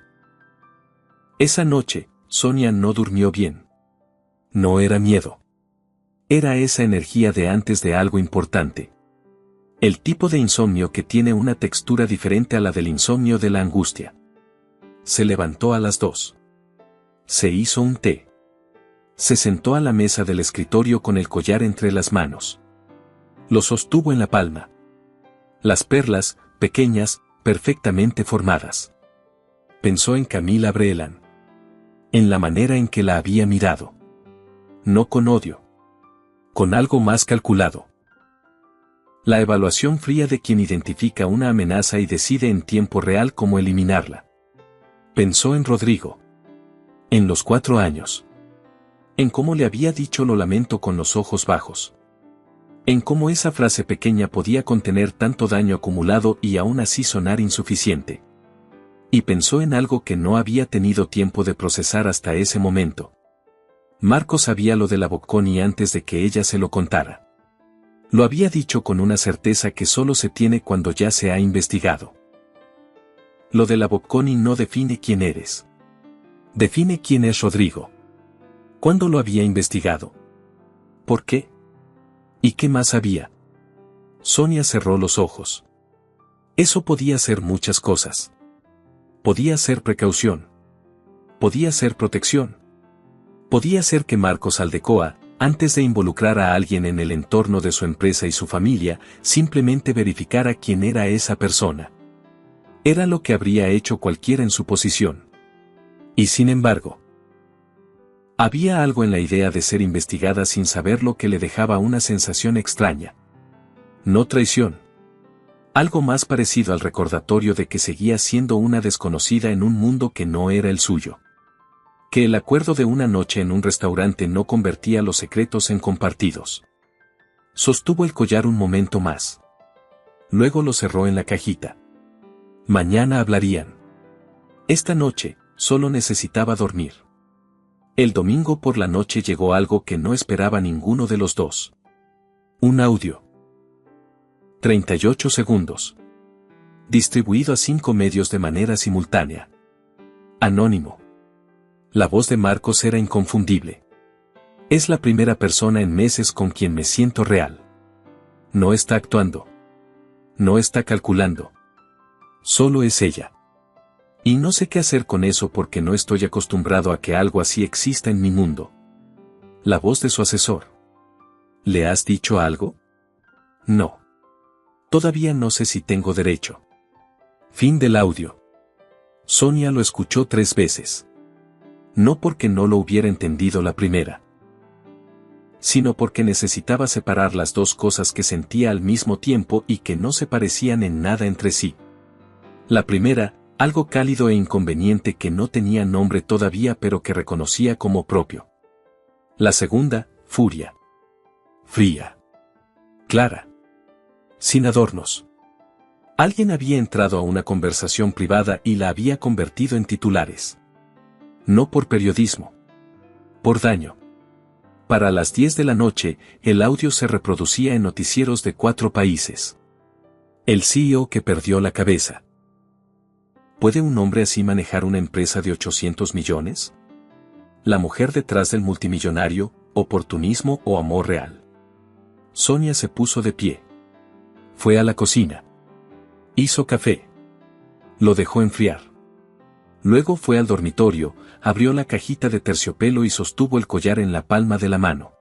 Esa noche, Sonia no durmió bien. No era miedo. Era esa energía de antes de algo importante. El tipo de insomnio que tiene una textura diferente a la del insomnio de la angustia. Se levantó a las 2. Se hizo un té. Se sentó a la mesa del escritorio con el collar entre las manos. Lo sostuvo en la palma. Las perlas, pequeñas, perfectamente formadas. Pensó en Camila Brelan. En la manera en que la había mirado. No con odio. Con algo más calculado. La evaluación fría de quien identifica una amenaza y decide en tiempo real cómo eliminarla. Pensó en Rodrigo. En los 4 años. En cómo le había dicho lo lamento con los ojos bajos. En cómo esa frase pequeña podía contener tanto daño acumulado y aún así sonar insuficiente. Y pensó en algo que no había tenido tiempo de procesar hasta ese momento. Marcos sabía lo de la Bocconi antes de que ella se lo contara. Lo había dicho con una certeza que solo se tiene cuando ya se ha investigado. Lo de la Bocconi no define quién eres. Define quién es Rodrigo. ¿Cuándo lo había investigado? ¿Por qué? ¿Y qué más había? Sonia cerró los ojos. Eso podía ser muchas cosas. Podía ser precaución. Podía ser protección. Podía ser que Marcos Aldecoa, antes de involucrar a alguien en el entorno de su empresa y su familia, simplemente verificara quién era esa persona. Era lo que habría hecho cualquiera en su posición. Y sin embargo, había algo en la idea de ser investigada sin saberlo que le dejaba una sensación extraña. No traición. Algo más parecido al recordatorio de que seguía siendo una desconocida en un mundo que no era el suyo. Que el acuerdo de una noche en un restaurante no convertía los secretos en compartidos. Sostuvo el collar un momento más. Luego lo cerró en la cajita. Mañana hablarían. Esta noche, solo necesitaba dormir. El domingo por la noche llegó algo que no esperaba ninguno de los dos. Un audio. 38 segundos. Distribuido a 5 medios de manera simultánea. Anónimo. La voz de Marcos era inconfundible. Es la primera persona en meses con quien me siento real. No está actuando. No está calculando. Solo es ella. Y no sé qué hacer con eso porque no estoy acostumbrado a que algo así exista en mi mundo. La voz de su asesor. ¿Le has dicho algo? No. Todavía no sé si tengo derecho. Fin del audio. Sonia lo escuchó 3 veces. No porque no lo hubiera entendido la primera, sino porque necesitaba separar las dos cosas que sentía al mismo tiempo y que no se parecían en nada entre sí. La primera, algo cálido e inconveniente que no tenía nombre todavía pero que reconocía como propio. La segunda, furia. Fría. Clara. Sin adornos. Alguien había entrado a una conversación privada y la había convertido en titulares. No por periodismo. Por daño. Para las 10 de la noche, el audio se reproducía en noticieros de 4 países. El CEO que perdió la cabeza. ¿Puede un hombre así manejar una empresa de 800 millones? La mujer detrás del multimillonario, oportunismo o amor real. Sonia se puso de pie. Fue a la cocina. Hizo café. Lo dejó enfriar. Luego fue al dormitorio, abrió la cajita de terciopelo y sostuvo el collar en la palma de la mano.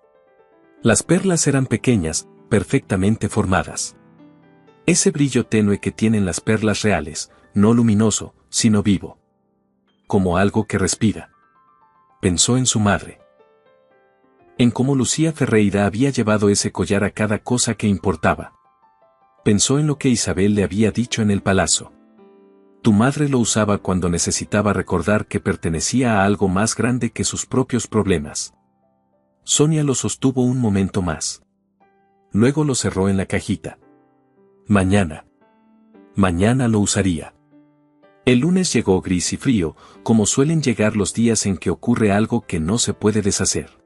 Las perlas eran pequeñas, perfectamente formadas. Ese brillo tenue que tienen las perlas reales, no luminoso, sino vivo. Como algo que respira. Pensó en su madre. En cómo Lucía Ferreira había llevado ese collar a cada cosa que importaba. Pensó en lo que Isabel le había dicho en el palacio. Tu madre lo usaba cuando necesitaba recordar que pertenecía a algo más grande que sus propios problemas. Sonia lo sostuvo un momento más. Luego lo cerró en la cajita. Mañana. Mañana lo usaría. El lunes llegó gris y frío, como suelen llegar los días en que ocurre algo que no se puede deshacer.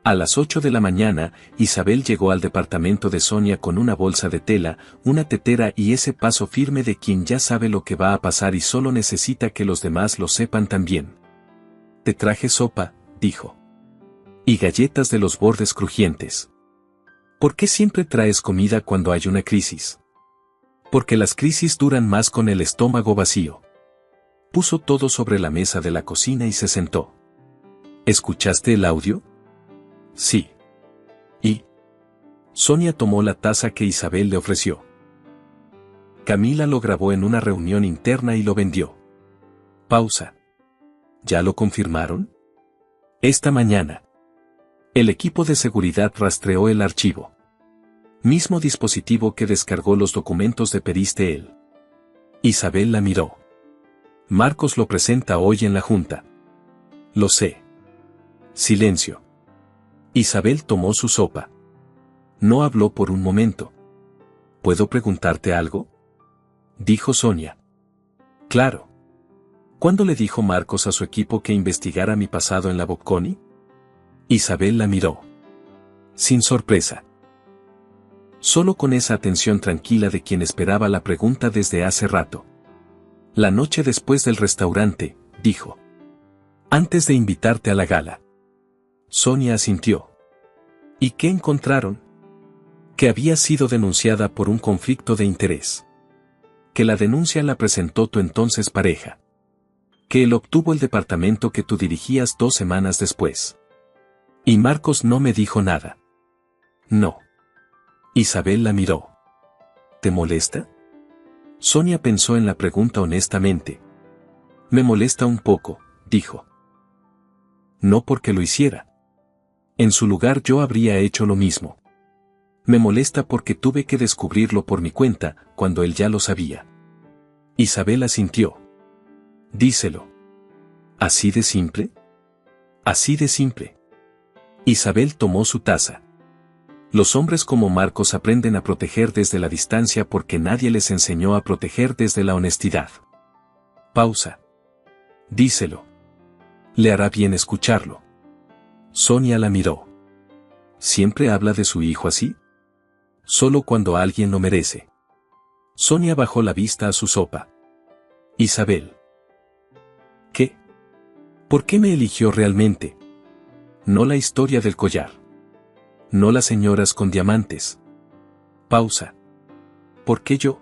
A las 8 de la mañana, Isabel llegó al departamento de Sonia con una bolsa de tela, una tetera y ese paso firme de quien ya sabe lo que va a pasar y solo necesita que los demás lo sepan también. Te traje sopa, dijo. Y galletas de los bordes crujientes. ¿Por qué siempre traes comida cuando hay una crisis? Porque las crisis duran más con el estómago vacío. Puso todo sobre la mesa de la cocina y se sentó. ¿Escuchaste el audio? Sí. ¿Y? Sonia tomó la taza que Isabel le ofreció. Camila lo grabó en una reunión interna y lo vendió. Pausa. ¿Ya lo confirmaron? Esta mañana. El equipo de seguridad rastreó el archivo. Mismo dispositivo que descargó los documentos de Periste él. Isabel la miró. Marcos lo presenta hoy en la junta. Lo sé. Silencio. Isabel tomó su sopa. No habló por un momento. ¿Puedo preguntarte algo? Dijo Sonia. Claro. ¿Cuándo le dijo Marcos a su equipo que investigara mi pasado en la Bocconi? Isabel la miró. Sin sorpresa. Solo con esa atención tranquila de quien esperaba la pregunta desde hace rato. La noche después del restaurante, dijo. Antes de invitarte a la gala. Sonia asintió. ¿Y qué encontraron? Que había sido denunciada por un conflicto de interés. Que la denuncia la presentó tu entonces pareja. Que él obtuvo el departamento que tú dirigías 2 semanas después. Y Marcos no me dijo nada. No. Isabel la miró. ¿Te molesta? Sonia pensó en la pregunta honestamente. Me molesta un poco, dijo. No porque lo hiciera. En su lugar yo habría hecho lo mismo. Me molesta porque tuve que descubrirlo por mi cuenta, cuando él ya lo sabía. Isabel asintió. Díselo. ¿Así de simple? Así de simple. Isabel tomó su taza. Los hombres como Marcos aprenden a proteger desde la distancia porque nadie les enseñó a proteger desde la honestidad. Pausa. Díselo. Le hará bien escucharlo. Sonia la miró. ¿Siempre habla de su hijo así? Solo cuando alguien lo merece. Sonia bajó la vista a su sopa. Isabel. ¿Qué? ¿Por qué me eligió realmente? No la historia del collar. No las señoras con diamantes. Pausa. ¿Por qué yo?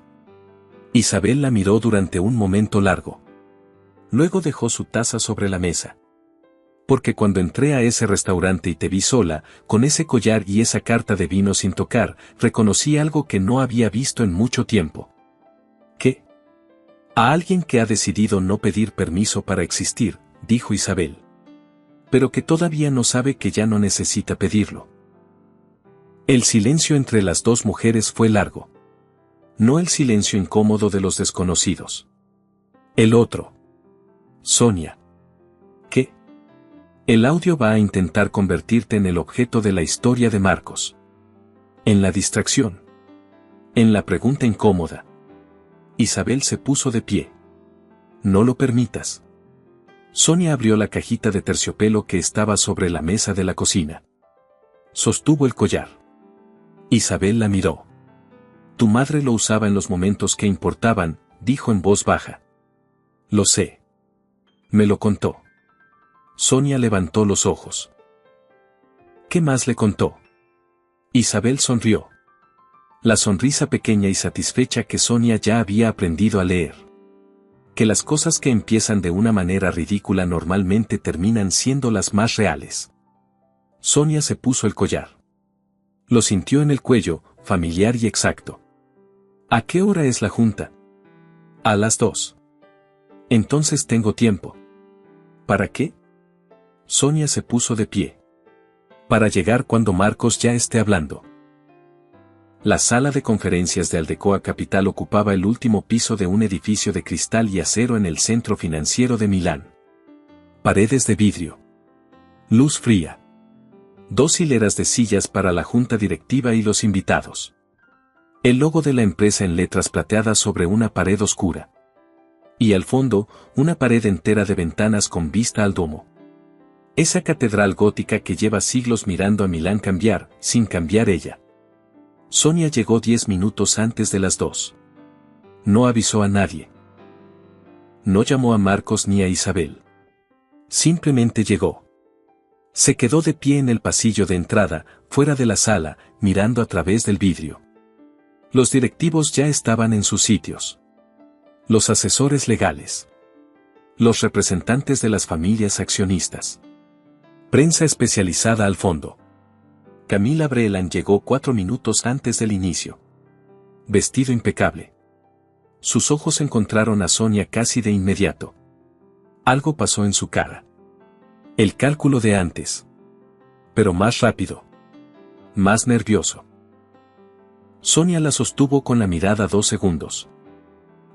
Isabel la miró durante un momento largo. Luego dejó su taza sobre la mesa. Porque cuando entré a ese restaurante y te vi sola, con ese collar y esa carta de vino sin tocar, reconocí algo que no había visto en mucho tiempo. ¿Qué? A alguien que ha decidido no pedir permiso para existir, dijo Isabel. Pero que todavía no sabe que ya no necesita pedirlo. El silencio entre las dos mujeres fue largo. No el silencio incómodo de los desconocidos. El otro. Sonia. ¿Qué? El audio va a intentar convertirte en el objeto de la historia de Marcos. En la distracción. En la pregunta incómoda. Isabel se puso de pie. No lo permitas. Sonia abrió la cajita de terciopelo que estaba sobre la mesa de la cocina. Sostuvo el collar. Isabel la miró. Tu madre lo usaba en los momentos que importaban, dijo en voz baja. Lo sé. Me lo contó. Sonia levantó los ojos. ¿Qué más le contó? Isabel sonrió. La sonrisa pequeña y satisfecha que Sonia ya había aprendido a leer. Que las cosas que empiezan de una manera ridícula normalmente terminan siendo las más reales. Sonia se puso el collar. Lo sintió en el cuello, familiar y exacto. ¿A qué hora es la junta? A las 2. Entonces tengo tiempo. ¿Para qué? Sonia se puso de pie. Para llegar cuando Marcos ya esté hablando. La sala de conferencias de Aldecoa Capital ocupaba el último piso de un edificio de cristal y acero en el centro financiero de Milán. Paredes de vidrio. Luz fría. 2 hileras de sillas para la junta directiva y los invitados. El logo de la empresa en letras plateadas sobre una pared oscura. Y al fondo, una pared entera de ventanas con vista al domo. Esa catedral gótica que lleva siglos mirando a Milán cambiar, sin cambiar ella. Sonia llegó 10 minutos antes de las 2. No avisó a nadie. No llamó a Marcos ni a Isabel. Simplemente llegó. Se quedó de pie en el pasillo de entrada, fuera de la sala, mirando a través del vidrio. Los directivos ya estaban en sus sitios. Los asesores legales. Los representantes de las familias accionistas. Prensa especializada al fondo. Camila Brelan llegó 4 minutos antes del inicio. Vestido impecable. Sus ojos encontraron a Sonia casi de inmediato. Algo pasó en su cara. El cálculo de antes. Pero más rápido. Más nervioso. Sonia la sostuvo con la mirada 2 segundos.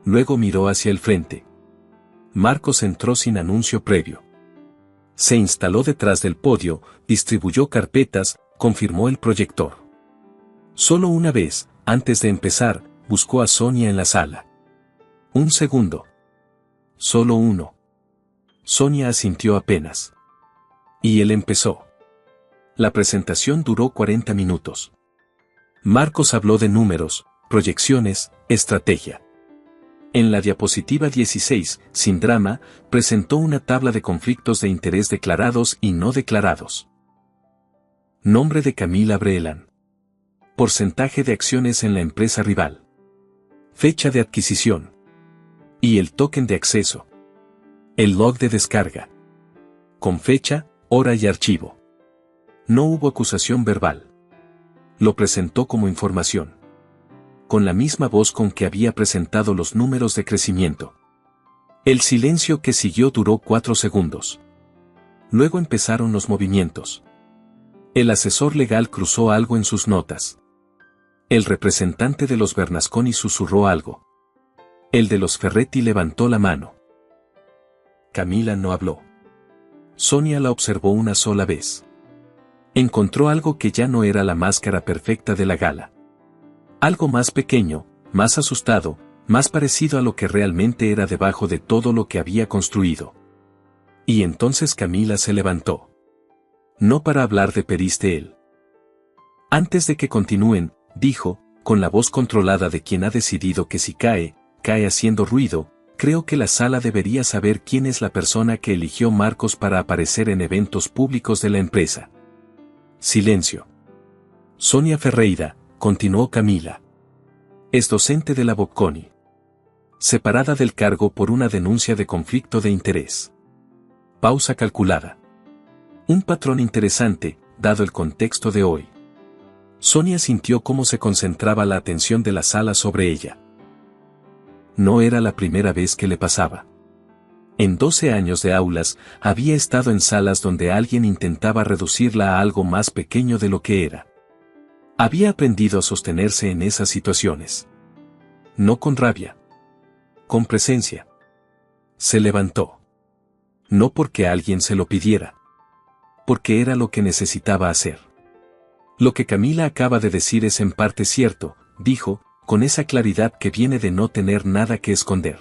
Luego miró hacia el frente. Marcos entró sin anuncio previo. Se instaló detrás del podio, distribuyó carpetas, confirmó el proyector. Solo una vez, antes de empezar, buscó a Sonia en la sala. Un segundo. Solo uno. Sonia asintió apenas. Y él empezó. La presentación duró 40 minutos. Marcos habló de números, proyecciones, estrategia. En la diapositiva 16, sin drama, presentó una tabla de conflictos de interés declarados y no declarados. Nombre de Camila Breeland. Porcentaje de acciones en la empresa rival. Fecha de adquisición. Y el token de acceso. El log de descarga. Con fecha, hora y archivo. No hubo acusación verbal. Lo presentó como información. Con la misma voz con que había presentado los números de crecimiento. El silencio que siguió duró 4 segundos. Luego empezaron los movimientos. El asesor legal cruzó algo en sus notas. El representante de los Bernasconi susurró algo. El de los Ferretti levantó la mano. Camila no habló. Sonia la observó una sola vez. Encontró algo que ya no era la máscara perfecta de la gala. Algo más pequeño, más asustado, más parecido a lo que realmente era debajo de todo lo que había construido. Y entonces Camila se levantó. No para hablar de Peristel. Antes de que continúen, dijo, con la voz controlada de quien ha decidido que si cae, cae haciendo ruido, creo que la sala debería saber quién es la persona que eligió Marcos para aparecer en eventos públicos de la empresa. Silencio. Sonia Ferreira, continuó Camila. Es docente de la Bocconi. Separada del cargo por una denuncia de conflicto de interés. Pausa calculada. Un patrón interesante, dado el contexto de hoy. Sonia sintió cómo se concentraba la atención de la sala sobre ella. No era la primera vez que le pasaba. En 12 años de aulas, había estado en salas donde alguien intentaba reducirla a algo más pequeño de lo que era. Había aprendido a sostenerse en esas situaciones. No con rabia. Con presencia. Se levantó. No porque alguien se lo pidiera. Porque era lo que necesitaba hacer. Lo que Camila acaba de decir es en parte cierto, dijo, con esa claridad que viene de no tener nada que esconder.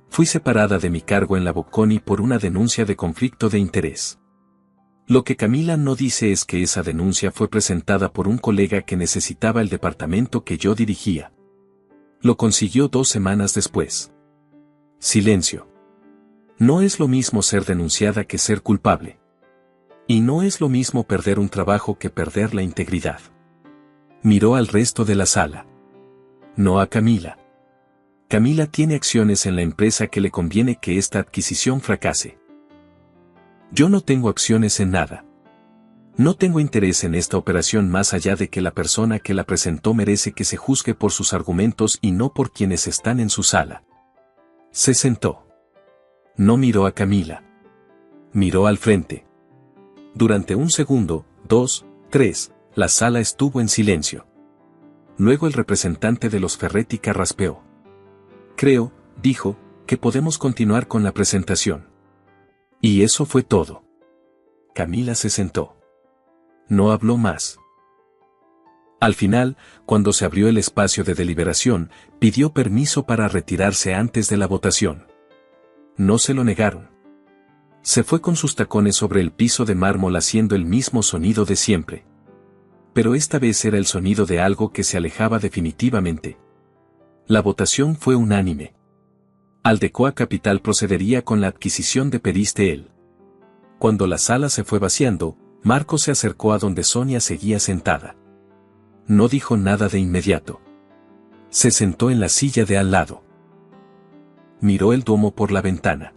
Fui separada de mi cargo en la Bocconi por una denuncia de conflicto de interés. Lo que Camila no dice es que esa denuncia fue presentada por un colega que necesitaba el departamento que yo dirigía. Lo consiguió 2 semanas después. Silencio. No es lo mismo ser denunciada que ser culpable. Y no es lo mismo perder un trabajo que perder la integridad. Miró al resto de la sala. No a Camila. Camila tiene acciones en la empresa que le conviene que esta adquisición fracase. Yo no tengo acciones en nada. No tengo interés en esta operación más allá de que la persona que la presentó merece que se juzgue por sus argumentos y no por quienes están en su sala. Se sentó. No miró a Camila. Miró al frente. Durante 1 segundo, 2, 3, la sala estuvo en silencio. Luego el representante de los Ferretti carraspeó. Creo, dijo, que podemos continuar con la presentación. Y eso fue todo. Camila se sentó. No habló más. Al final, cuando se abrió el espacio de deliberación, pidió permiso para retirarse antes de la votación. No se lo negaron. Se fue con sus tacones sobre el piso de mármol haciendo el mismo sonido de siempre. Pero esta vez era el sonido de algo que se alejaba definitivamente. La votación fue unánime. Aldecoa Capital procedería con la adquisición de Peristel. Cuando la sala se fue vaciando, Marcos se acercó a donde Sonia seguía sentada. No dijo nada de inmediato. Se sentó en la silla de al lado. Miró el Duomo por la ventana.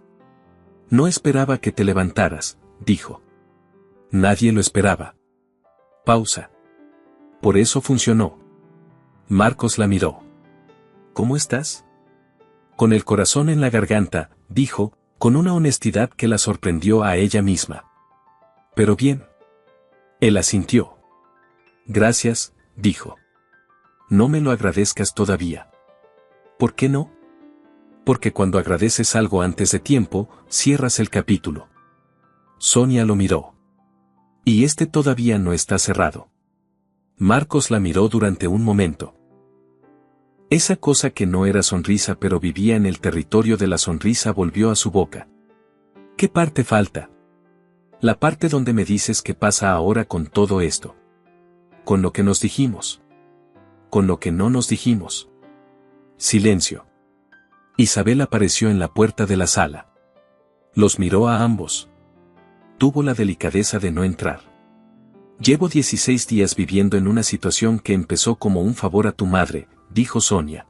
No esperaba que te levantaras, dijo. Nadie lo esperaba. Pausa. Por eso funcionó. Marcos la miró. ¿Cómo estás? Con el corazón en la garganta, dijo, con una honestidad que la sorprendió a ella misma. Pero bien. Él asintió. Gracias, dijo. No me lo agradezcas todavía. ¿Por qué no? Porque cuando agradeces algo antes de tiempo, cierras el capítulo. Sonia lo miró. Y este todavía no está cerrado. Marcos la miró durante un momento. Esa cosa que no era sonrisa pero vivía en el territorio de la sonrisa volvió a su boca. ¿Qué parte falta? La parte donde me dices qué pasa ahora con todo esto. Con lo que nos dijimos. Con lo que no nos dijimos. Silencio. Isabel apareció en la puerta de la sala. Los miró a ambos. Tuvo la delicadeza de no entrar. Llevo 16 días viviendo en una situación que empezó como un favor a tu madre, dijo Sonia.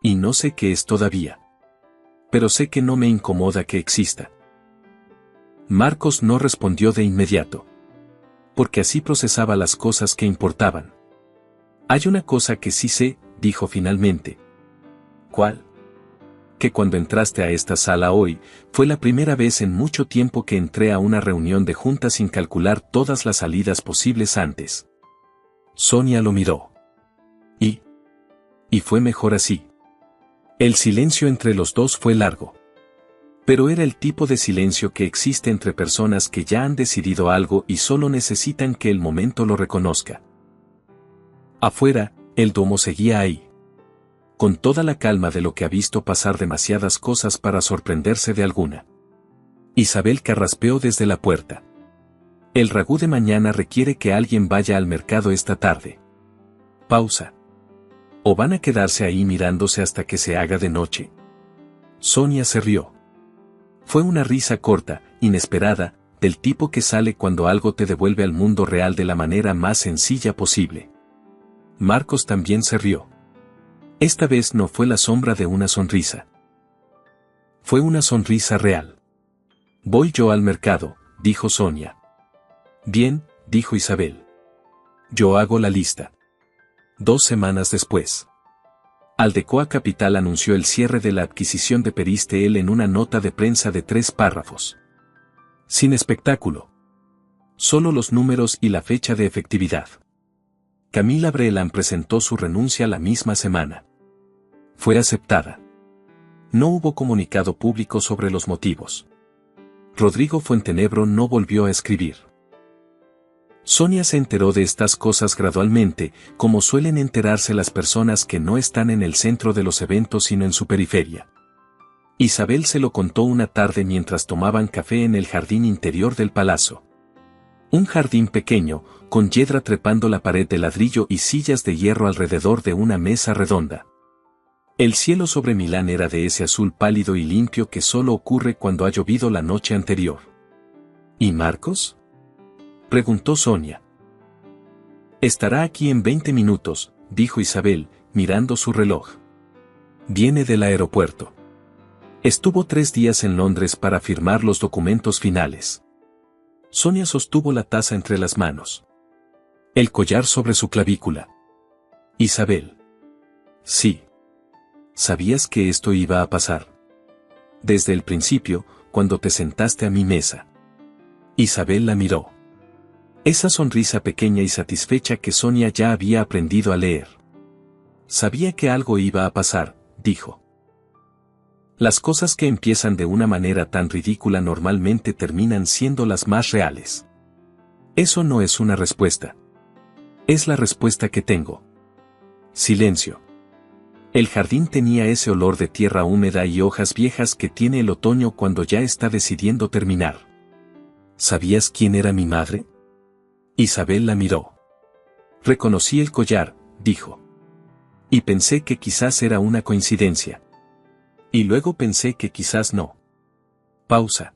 Y no sé qué es todavía. Pero sé que no me incomoda que exista. Marcos no respondió de inmediato. Porque así procesaba las cosas que importaban. Hay una cosa que sí sé, dijo finalmente. ¿Cuál? Que cuando entraste a esta sala hoy, fue la primera vez en mucho tiempo que entré a una reunión de junta sin calcular todas las salidas posibles antes. Sonia lo miró. Y fue mejor así. El silencio entre los dos fue largo. Pero era el tipo de silencio que existe entre personas que ya han decidido algo y solo necesitan que el momento lo reconozca. Afuera, el domo seguía ahí. Con toda la calma de lo que ha visto pasar demasiadas cosas para sorprenderse de alguna. Isabel carraspeó desde la puerta. El ragú de mañana requiere que alguien vaya al mercado esta tarde. Pausa. ¿O van a quedarse ahí mirándose hasta que se haga de noche? Sonia se rió. Fue una risa corta, inesperada, del tipo que sale cuando algo te devuelve al mundo real de la manera más sencilla posible. Marcos también se rió. Esta vez no fue la sombra de una sonrisa. Fue una sonrisa real. Voy yo al mercado, dijo Sonia. Bien, dijo Isabel. Yo hago la lista. 2 semanas después. Aldecoa Capital anunció el cierre de la adquisición de Peristel en una nota de prensa de 3 párrafos. Sin espectáculo. Solo los números y la fecha de efectividad. Camila Brelan presentó su renuncia la misma semana. Fue aceptada. No hubo comunicado público sobre los motivos. Rodrigo Fuentenebro no volvió a escribir. Sonia se enteró de estas cosas gradualmente, como suelen enterarse las personas que no están en el centro de los eventos sino en su periferia. Isabel se lo contó una tarde mientras tomaban café en el jardín interior del palacio. Un jardín pequeño, con yedra trepando la pared de ladrillo y sillas de hierro alrededor de una mesa redonda. El cielo sobre Milán era de ese azul pálido y limpio que solo ocurre cuando ha llovido la noche anterior. ¿Y Marcos?, preguntó Sonia. Estará aquí en 20 minutos, dijo Isabel, mirando su reloj. Viene del aeropuerto. Estuvo 3 días en Londres para firmar los documentos finales. Sonia sostuvo la taza entre las manos. El collar sobre su clavícula. Isabel. Sí. ¿Sabías que esto iba a pasar? Desde el principio, cuando te sentaste a mi mesa. Isabel la miró. Esa sonrisa pequeña y satisfecha que Sonia ya había aprendido a leer. Sabía que algo iba a pasar, dijo. Las cosas que empiezan de una manera tan ridícula normalmente terminan siendo las más reales. Eso no es una respuesta. Es la respuesta que tengo. Silencio. El jardín tenía ese olor de tierra húmeda y hojas viejas que tiene el otoño cuando ya está decidiendo terminar. ¿Sabías quién era mi madre? Isabel la miró. Reconocí el collar, dijo. Y pensé que quizás era una coincidencia. Y luego pensé que quizás no. Pausa.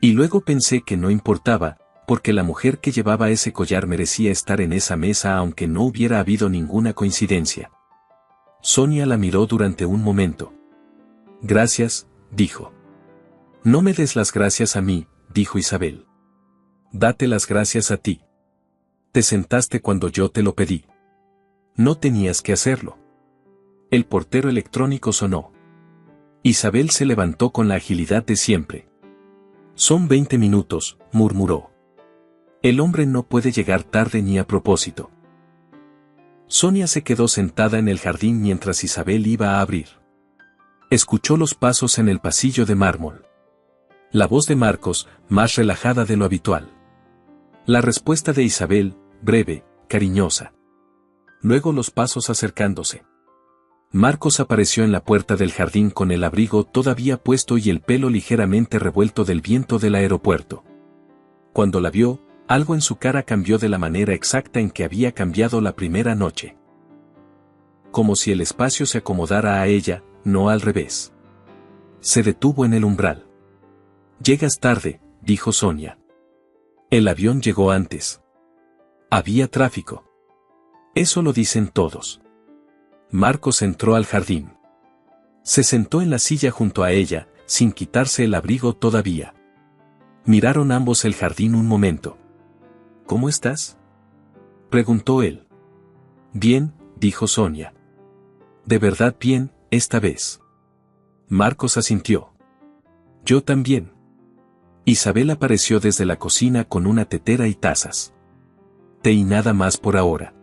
Y luego pensé que no importaba, porque la mujer que llevaba ese collar merecía estar en esa mesa aunque no hubiera habido ninguna coincidencia. Sonia la miró durante un momento. Gracias, dijo. No me des las gracias a mí, dijo Isabel. Date las gracias a ti. Te sentaste cuando yo te lo pedí. No tenías que hacerlo. El portero electrónico sonó. Isabel se levantó con la agilidad de siempre. Son 20 minutos, murmuró. El hombre no puede llegar tarde ni a propósito. Sonia se quedó sentada en el jardín mientras Isabel iba a abrir. Escuchó los pasos en el pasillo de mármol. La voz de Marcos, más relajada de lo habitual. La respuesta de Isabel, breve, cariñosa. Luego los pasos acercándose. Marcos apareció en la puerta del jardín con el abrigo todavía puesto y el pelo ligeramente revuelto del viento del aeropuerto. Cuando la vio, algo en su cara cambió de la manera exacta en que había cambiado la primera noche. Como si el espacio se acomodara a ella, no al revés. Se detuvo en el umbral. «Llegas tarde», dijo Sonia. «El avión llegó antes. Había tráfico. Eso lo dicen todos». Marcos entró al jardín. Se sentó en la silla junto a ella, sin quitarse el abrigo todavía. Miraron ambos el jardín un momento. «¿Cómo estás?», preguntó él. «Bien», dijo Sonia. «De verdad bien, esta vez». Marcos asintió. «Yo también». Isabel apareció desde la cocina con una tetera y tazas. «Té y nada más por ahora»,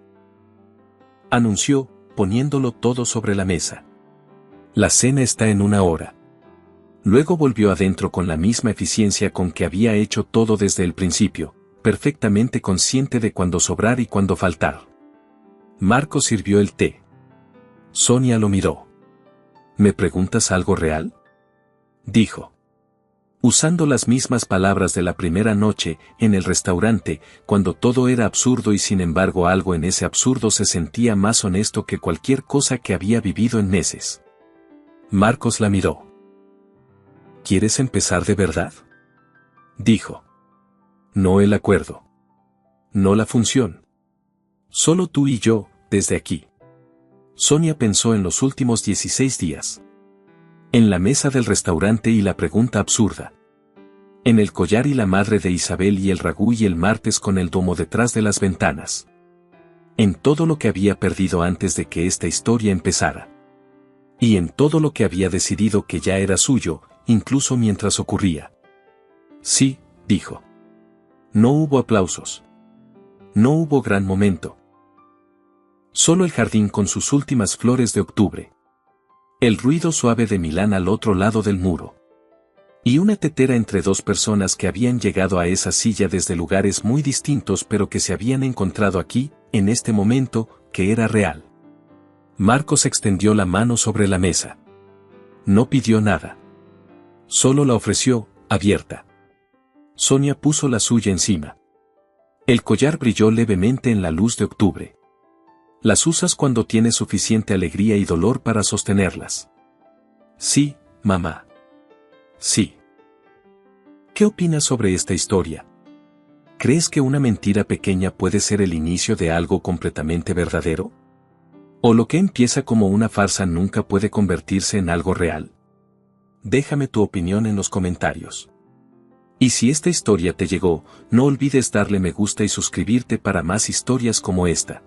anunció, poniéndolo todo sobre la mesa. «La cena está en 1 hora». Luego volvió adentro con la misma eficiencia con que había hecho todo desde el principio, perfectamente consciente de cuándo sobrar y cuándo faltar. Marcos sirvió el té. Sonia lo miró. «¿Me preguntas algo real?», dijo. Usando las mismas palabras de la primera noche, en el restaurante, cuando todo era absurdo y sin embargo algo en ese absurdo se sentía más honesto que cualquier cosa que había vivido en meses. Marcos la miró. «¿Quieres empezar de verdad?», dijo. «No el acuerdo. No la función. Solo tú y yo, desde aquí». Sonia pensó en los últimos 16 días. En la mesa del restaurante y la pregunta absurda. En el collar y la madre de Isabel y el ragú y el martes con el domo detrás de las ventanas. En todo lo que había perdido antes de que esta historia empezara. Y en todo lo que había decidido que ya era suyo, incluso mientras ocurría. «Sí», dijo. No hubo aplausos. No hubo gran momento. Solo el jardín con sus últimas flores de octubre. El ruido suave de Milán al otro lado del muro. Y una tetera entre dos personas que habían llegado a esa silla desde lugares muy distintos pero que se habían encontrado aquí, en este momento, que era real. Marcos extendió la mano sobre la mesa. No pidió nada. Solo la ofreció, abierta. Sonia puso la suya encima. El collar brilló levemente en la luz de octubre. Las usas cuando tienes suficiente alegría y dolor para sostenerlas. Sí, mamá. Sí. ¿Qué opinas sobre esta historia? ¿Crees que una mentira pequeña puede ser el inicio de algo completamente verdadero? ¿O lo que empieza como una farsa nunca puede convertirse en algo real? Déjame tu opinión en los comentarios. Y si esta historia te llegó, no olvides darle me gusta y suscribirte para más historias como esta.